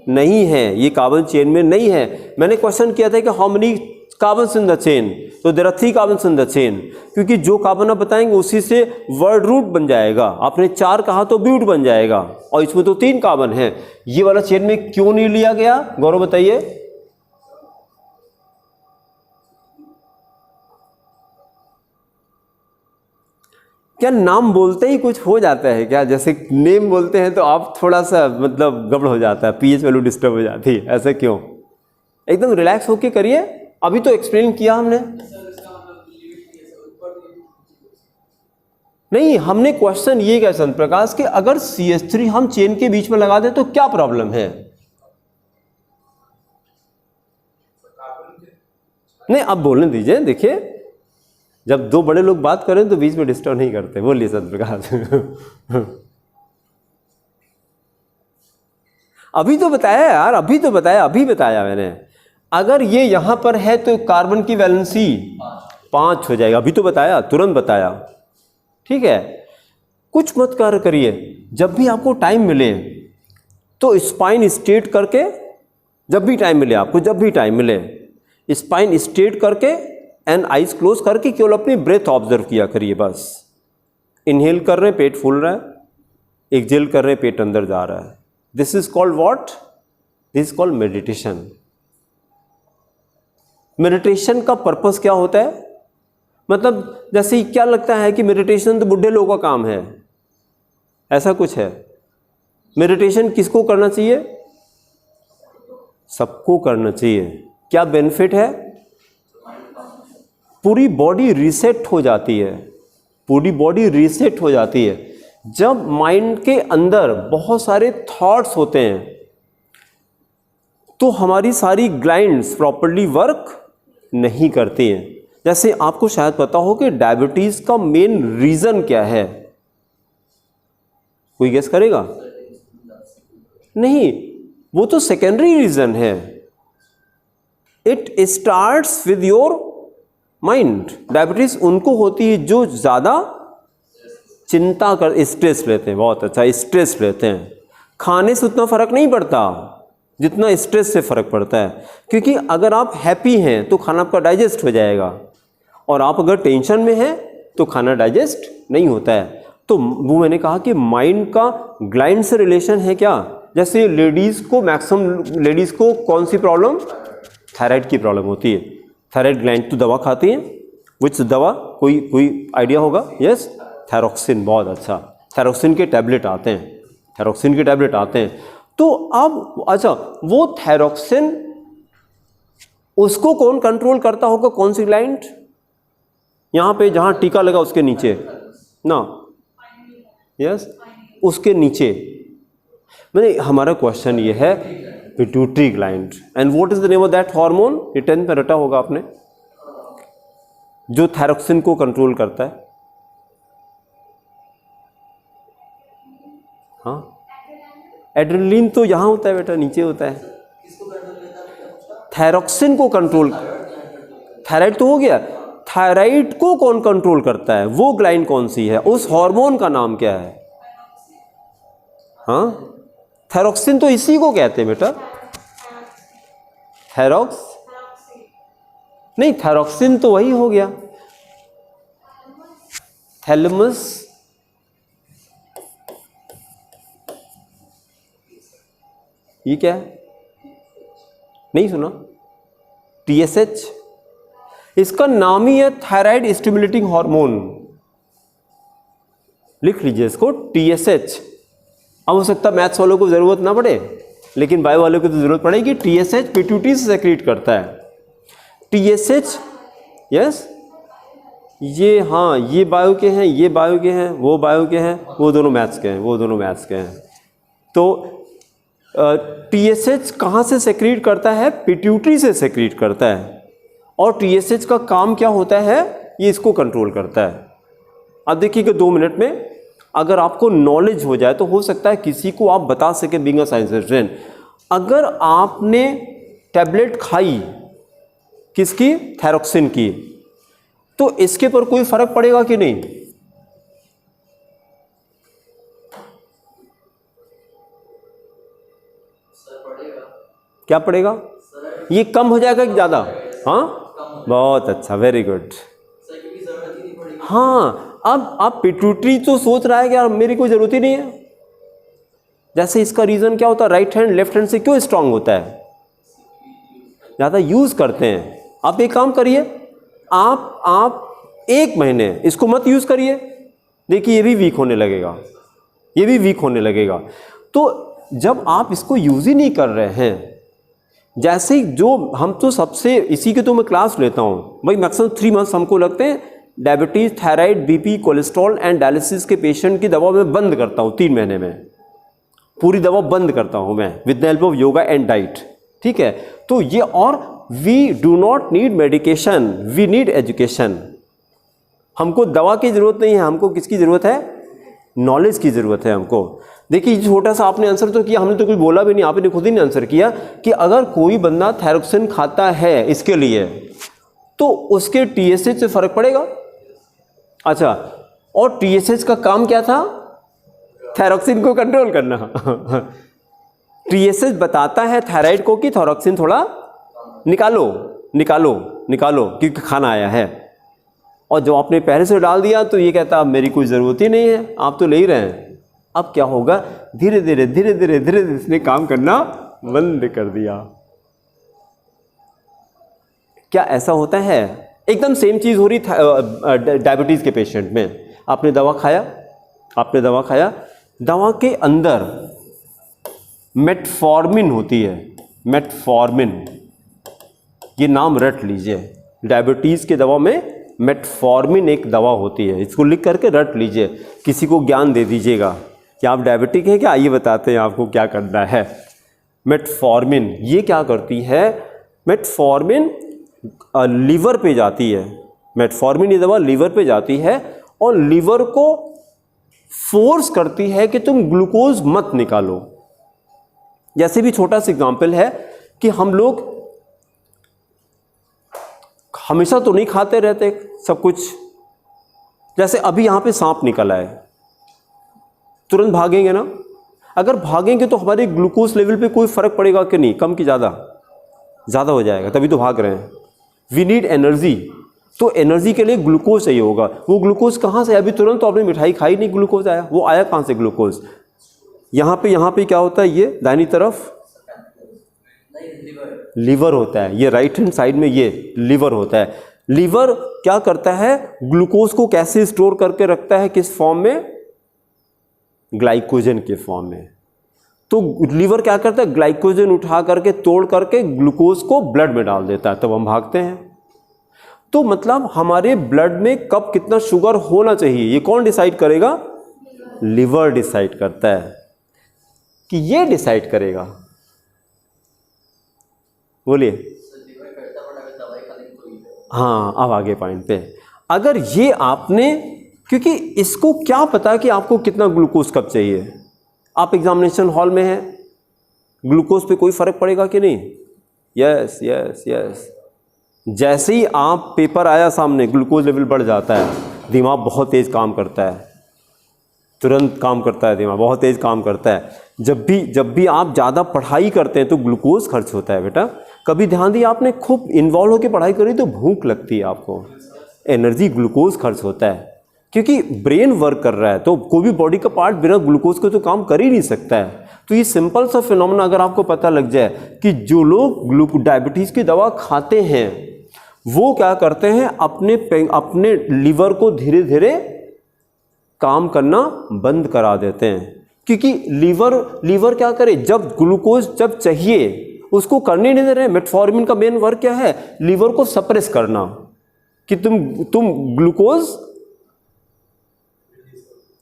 Speaker 1: नहीं है, ये कार्बन चेन में नहीं है। मैंने क्वेश्चन किया था कि how many carbons in the chain, तो there are 3 carbons in the chain, क्योंकि जो कार्बन आप बताएंगे उसी से वर्ड रूट बन जाएगा। आपने 4 कहा तो ब्यूट बन जाएगा, और इसमें तो 3 कार्बन है। ये वाला चेन में क्यों नहीं लिया गया, गौरव बताइए। क्या नाम बोलते ही कुछ हो जाता है क्या? जैसे नेम बोलते हैं तो आप थोड़ा सा मतलब गड़बड़ हो जाता है, पीएच वैल्यू डिस्टर्ब हो जाती है, ऐसे क्यों? एकदम रिलैक्स होके करिए, अभी तो एक्सप्लेन किया हमने। नहीं, हमने क्वेश्चन ये किया संत प्रकाश कि अगर CH3 हम चेन के बीच में लगा दें तो क्या प्रॉब्लम है? नहीं, अब बोलने दीजिए। देखिए, जब दो बड़े लोग बात करें तो बीच में डिस्टर्ब नहीं करते। बोलिए संत प्रकाश। अभी तो बताया यार, अभी तो बताया, अभी बताया मैंने। अगर ये यहां पर है तो कार्बन की वैलेंसी 5 हो जाएगा। अभी तो बताया, तुरंत बताया। ठीक है, कुछ मत कार्य करिए। जब भी आपको टाइम मिले तो स्पाइन स्ट्रेट करके, जब भी टाइम मिले आपको, जब भी टाइम मिले स्पाइन स्ट्रेट करके एंड आइज क्लोज करके केवल अपनी ब्रेथ ऑब्जर्व किया करिए बस। इनहेल कर रहे हैं, पेट फूल रहा है, एक्सहेल कर रहे हैं, पेट अंदर जा रहा है। This is called what? This is called meditation. Meditation का पर्पस क्या होता है? मतलब जैसे क्या लगता है कि मेडिटेशन तो बुढ़े लोगों का काम है, ऐसा कुछ है? मेडिटेशन किसको करना चाहिए? सबको करना चाहिए। क्या बेनिफिट है? पूरी बॉडी रीसेट हो जाती है, पूरी बॉडी रीसेट हो जाती है। जब माइंड के अंदर बहुत सारे थॉट्स होते हैं तो हमारी सारी ग्लैंड्स प्रॉपर्ली वर्क नहीं करती हैं। जैसे आपको शायद पता हो कि डायबिटीज का मेन रीजन क्या है, कोई गेस करेगा? नहीं, वो तो सेकेंडरी रीजन है। It starts with your mind. Diabetes उनको होती है जो ज्यादा चिंता कर, स्ट्रेस लेते हैं। बहुत अच्छा, स्ट्रेस लेते हैं। खाने से उतना फर्क नहीं पड़ता जितना स्ट्रेस से फर्क पड़ता है, क्योंकि अगर आप हैप्पी हैं तो खाना आपका डाइजेस्ट हो जाएगा, और आप अगर टेंशन में हैं तो खाना डाइजेस्ट नहीं होता है। तो वो मैंने कहा कि माइंड का ग्लैंड से रिलेशन है क्या? जैसे लेडीज को, मैक्सिमम लेडीज को कौन सी प्रॉब्लम? थायराइड की प्रॉब्लम होती है। थायराइड ग्लैंड तो दवा खाती हैं। विच दवा? कोई आइडिया होगा? Yes, thyroxine. बहुत अच्छा, थायरोक्सिन के टैबलेट आते हैं, थायरोक्सिन के टैबलेट आते हैं। तो अब अच्छा, वो थायरोक्सिन उसको कौन कंट्रोल करता होगा? कौन सी ग्लैंड? यहां पे जहां टीका लगा उसके नीचे ना, यस, उसके नीचे। मैंने, हमारा क्वेश्चन ये है pituitary gland. And what is the name of that hormone? ये 10th में रटा होगा आपने, जो थायरोक्सिन को कंट्रोल करता है। हाँ, एड्रेनलिन तो यहां होता है बेटा, नीचे होता है। थायरोक्सिन को कंट्रोल, थायराइड तो हो गया, थायराइड को कौन कंट्रोल करता है? वो ग्लैंड कौन सी है? उस हार्मोन का नाम क्या है? हाँ, थायरोक्सिन तो इसी को कहते हैं बेटा। थायरोक्स नहीं, थायरोक्सिन तो वही हो गया, थैलेमस। ये क्या है? नहीं सुना? TSH, इसका नाम ही है थायराइड स्टिमुलेटिंग हार्मोन। लिख लीजिए इसको, TSH। अब हो सकता है मैथ्स वालों को जरूरत ना पड़े, लेकिन बायो वालों को तो जरूरत पड़ेगी। TSH पिट्यूटरी से सेक्रेट करता है। TSH, यस, ये, हाँ, ये बायो के हैं, ये बायो के हैं, वो बायो के हैं, वो दोनों मैथ्स के हैं, वो दोनों मैथ्स के हैं। तो TSH कहाँ से सेक्रेट करता है? पिट्यूटरी से सेक्रेट करता है। और TSH का काम क्या होता है? ये इसको कंट्रोल करता है। अब देखिए 2 मिनट में अगर आपको नॉलेज हो जाए तो हो सकता है किसी को आप बता सके, बीइंग अ साइंस स्टूडेंट। अगर आपने टैबलेट खाई किसकी? थायरोक्सिन की, तो इसके पर कोई फर्क पड़ेगा कि नहीं? क्या पड़ेगा? ये कम हो जाएगा कि ज़्यादा? हाँ, बहुत अच्छा, वेरी गुड। हाँ, अब आप पिट्यूटरी तो सोच रहा है कि यार मेरी कोई ज़रूरत ही नहीं है। जैसे इसका रीज़न क्या होता है? राइट हैंड लेफ्ट हैंड से क्यों स्ट्रांग होता है? ज़्यादा यूज़ करते हैं। आप एक काम करिए, आप 1 महीने इसको मत यूज़ करिए, देखिए ये भी वीक होने लगेगा, ये भी वीक होने लगेगा। तो जब आप इसको यूज़ ही नहीं कर रहे हैं, जैसे जो हम तो सबसे इसी के तो मैं क्लास लेता हूँ भाई, मैक्सिमम 3 मंथ्स हमको लगते हैं diabetes, thyroid, BP, cholesterol and dialysis के पेशेंट की दवा मैं बंद करता हूँ 3 महीने में, पूरी दवा बंद करता हूँ मैं with the help of yoga and diet. ठीक है, तो ये, और we do not need medication, we need education. हमको दवा की ज़रूरत नहीं है, हमको किसकी ज़रूरत है? नॉलेज की ज़रूरत है हमको। देखिए छोटा सा आपने आंसर तो किया, हमने तो कुछ बोला भी नहीं, आपने खुद ही ने आंसर किया कि अगर कोई बंदा थायरोक्सिन खाता है इसके लिए तो उसके TSH से फ़र्क पड़ेगा। अच्छा, और TSH का काम क्या था? थायरोक्सिन को कंट्रोल करना। TSH बताता है थायराइड को कि थायरोक्सिन थोड़ा निकालो निकालो निकालो क्योंकि खाना आया है, और जो आपने पहले से डाल दिया तो ये कहता अब मेरी कोई ज़रूरत ही नहीं है, आप तो ले ही रहे हैं। अब क्या होगा? धीरे धीरे धीरे धीरे धीरे धीरे इसने काम करना बंद कर दिया। क्या ऐसा होता है? एकदम सेम चीज़ हो रही डायबिटीज़ के पेशेंट में। आपने दवा खाया, आपने दवा खाया, दवा के अंदर मेटफॉर्मिन होती है, मेटफॉर्मिन, ये नाम रट लीजिए। डायबिटीज़ के दवा में मेटफॉर्मिन एक दवा होती है, इसको लिख करके रट लीजिए, किसी को ज्ञान दे दीजिएगा कि आप डायबिटिक हैं क्या, आइए बताते हैं आपको क्या करना है। मेटफॉर्मिन ये क्या करती है? मेटफॉर्मिन लीवर पे जाती है, मेटफॉर्मिन ये दवा लीवर पे जाती है और लीवर को फोर्स करती है कि तुम ग्लूकोज मत निकालो। जैसे भी छोटा सा एग्जाम्पल है कि हम लोग हमेशा तो नहीं खाते रहते सब कुछ, जैसे अभी यहाँ पे सांप निकल आए, तुरंत भागेंगे ना? अगर भागेंगे तो हमारे ग्लूकोज लेवल पे कोई फर्क पड़ेगा कि नहीं? कम की ज़्यादा? ज़्यादा हो जाएगा, तभी तो भाग रहे हैं। वी नीड एनर्जी, तो एनर्जी के लिए ग्लूकोज चाहिए होगा। वो ग्लूकोज कहाँ से? अभी तुरंत तो आपने मिठाई खाई नहीं, ग्लूकोज आया, वो आया कहाँ से ग्लूकोज? यहाँ पे क्या होता है? ये दाहिनी तरफ लीवर होता है, ये राइट हैंड साइड में ये लीवर होता है। लीवर क्या करता है? ग्लूकोज को कैसे स्टोर करके रखता है? किस फॉर्म में? ग्लाइकोजन के फॉर्म में। तो लीवर क्या करता है? ग्लाइकोजन उठा करके तोड़ करके ग्लूकोज को ब्लड में डाल देता है, तब हम भागते हैं। तो मतलब हमारे ब्लड में कब कितना शुगर होना चाहिए ये कौन डिसाइड करेगा? लीवर डिसाइड करता है कि ये डिसाइड करेगा। बोलिए। हाँ, अब आगे पॉइंट पे। अगर ये आपने, क्योंकि इसको क्या पता कि आपको कितना ग्लूकोज कब चाहिए? आप एग्जामिनेशन हॉल में हैं, ग्लूकोज पे कोई फर्क पड़ेगा कि नहीं? Yes yes yes. जैसे ही आप पेपर आया सामने, ग्लूकोज लेवल बढ़ जाता है, दिमाग बहुत तेज काम करता है, तुरंत काम करता है दिमाग, बहुत तेज काम करता है। जब भी आप ज़्यादा पढ़ाई करते हैं तो ग्लूकोज खर्च होता है बेटा। कभी ध्यान दिया आपने, खूब इन्वॉल्व होकर पढ़ाई करी तो भूख लगती है आपको, एनर्जी ग्लूकोज खर्च होता है, क्योंकि ब्रेन वर्क कर रहा है। तो कोई भी बॉडी का पार्ट बिना ग्लूकोज के तो काम कर ही नहीं सकता है। तो ये सिंपल सा फिनोमेना अगर आपको पता लग जाए कि जो लोग डायबिटीज़ की दवा खाते हैं वो क्या करते हैं, अपने लीवर को धीरे धीरे काम करना बंद करा देते हैं। क्योंकि लीवर क्या करे, जब ग्लूकोज जब चाहिए उसको करने नहीं दे रहे। मेटफॉर्मिन का मेन वर्क क्या है? लीवर को सप्रेस करना, कि तुम ग्लूकोज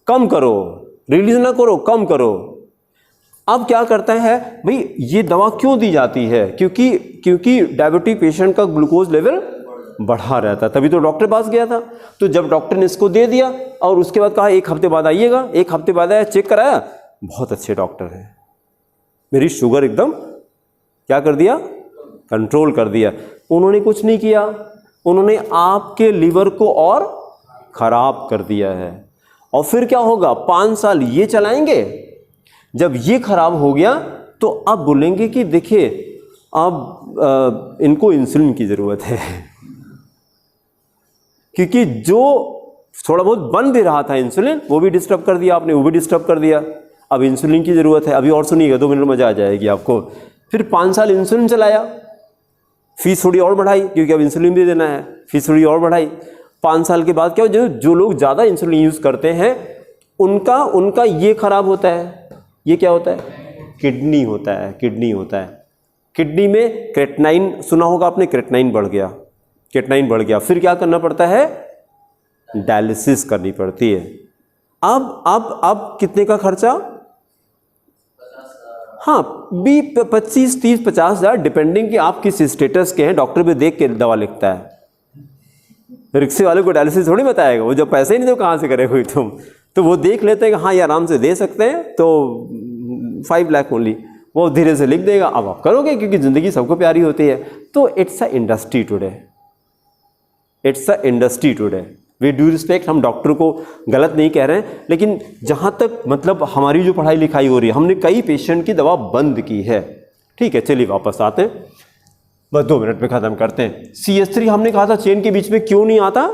Speaker 1: कम करो, रिलीज ना करो, कम करो। अब क्या करता है भाई, ये दवा क्यों दी जाती है? क्योंकि डायबिटिक पेशेंट का ग्लूकोज लेवल बढ़ा रहता, तभी तो डॉक्टर पास गया था। तो जब डॉक्टर ने इसको दे दिया और उसके बाद कहा 1 हफ्ते बाद आइएगा, 1 हफ्ते बाद आया, चेक कराया, बहुत अच्छे डॉक्टर हैं, मेरी शुगर एकदम क्या कर दिया? कंट्रोल कर दिया। उन्होंने कुछ नहीं किया, उन्होंने आपके लीवर को और खराब कर दिया है। और फिर क्या होगा? 5 साल ये चलाएंगे, जब ये खराब हो गया तो अब बोलेंगे कि देखिए अब इनको इंसुलिन की ज़रूरत है। क्योंकि जो थोड़ा बहुत बन भी रहा था इंसुलिन, वो भी डिस्टर्ब कर दिया आपने, वो भी डिस्टर्ब कर दिया। अब इंसुलिन की ज़रूरत है। अभी और सुनिएगा, 2 मिनट मज़ा आ जाएगी आपको। फिर 5 साल इंसुलिन चलाया, फीस थोड़ी और बढ़ाई, क्योंकि अब इंसुलिन भी देना है, फीस थोड़ी और बढ़ाई। 5 साल के बाद क्या हो, जो लोग ज़्यादा इंसुलिन यूज़ करते हैं उनका ये खराब होता है। ये क्या होता है? किडनी होता है, किडनी होता है। किडनी में क्रेटनाइन सुना होगा आपने, क्रेटनाइन बढ़ गया, फिर क्या करना पड़ता है? डायलिसिस करनी पड़ती है। अब कितने का खर्चा? हाँ 25, 30, 50,000 डिपेंडिंग कि आप किस स्टेटस के हैं। डॉक्टर भी देख के दवा लिखता है, रिक्शे वाले को डायलिसिस थोड़ी बताएगा, वो जब पैसे ही नहीं तो कहाँ से करे कोई तुम, तो वो देख लेते हैं कि हाँ ये आराम से दे सकते हैं, तो 5 लाख ओनली, वो धीरे से लिख देगा। अब आप करोगे क्योंकि ज़िंदगी सबको प्यारी होती है। तो it's a industry today, we do respect. हम डॉक्टर को गलत नहीं कह रहे हैं, लेकिन जहाँ तक मतलब हमारी जो पढ़ाई लिखाई हो रही है, हमने कई पेशेंट की दवा बंद की है। ठीक है, चलिए वापस आते हैं, बस 2 मिनट में ख़त्म करते हैं। CH3 हमने कहा था चेन के बीच में क्यों नहीं आता?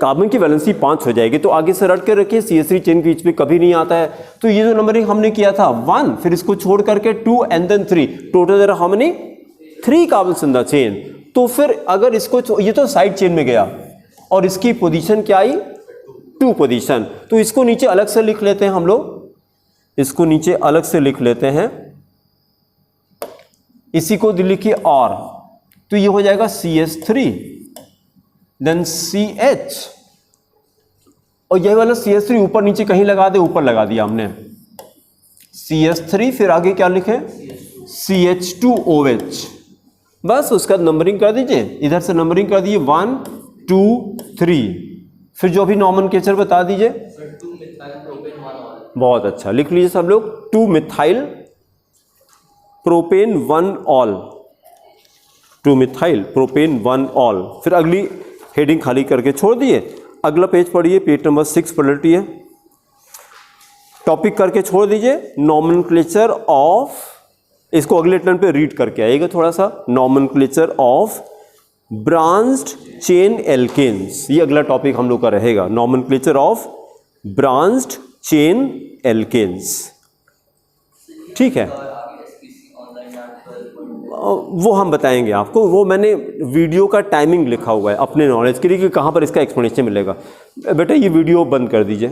Speaker 1: कार्बन की वैलेंसी 5 हो जाएगी, तो आगे से रट के रखिए CH3 चेन के बीच में कभी नहीं आता है। तो ये जो नंबरिंग हमने किया था 1, फिर इसको छोड़ करके 2 and then 3, total there how many? 3 carbons in the chain. तो फिर अगर इसको, ये तो साइड चेन में गया और इसकी पोजीशन क्या आई? 2 पोजीशन। तो इसको नीचे अलग से लिख लेते हैं हम लोग, इसको नीचे अलग से लिख लेते हैं, इसी को लिखिए और, तो ये हो जाएगा CH3 देन CH, और यही वाला CH3 ऊपर नीचे कहीं लगा दे, ऊपर लगा दिया हमने CH3, फिर आगे क्या लिखे? CH2OH। बस उसका नंबरिंग कर दीजिए, इधर से नंबरिंग कर दीजिए 1, 2, 3, फिर जो भी नॉमेनक्लेचर बता दीजिए। बहुत अच्छा, लिख लीजिए सब लोग, 2 methyl propane 1 all, 2 methyl propane 1 all. फिर अगली हेडिंग खाली करके छोड़ दिए, अगला पेज पढ़िए, पेज नंबर 6 पलटिए, टॉपिक करके छोड़ दीजिए, नॉमेनक्लेचर ऑफ, इसको अगले टर्न पे रीड करके आइएगा थोड़ा सा, nomenclature of branched chain alkanes, ये अगला टॉपिक हम लोग का रहेगा, nomenclature of branched chain alkanes. ठीक है, वो हम बताएंगे आपको, वो मैंने वीडियो का टाइमिंग लिखा हुआ है अपने नॉलेज के लिए कि कहाँ पर इसका एक्सप्लेनेशन मिलेगा। बेटा ये वीडियो बंद कर दीजिए।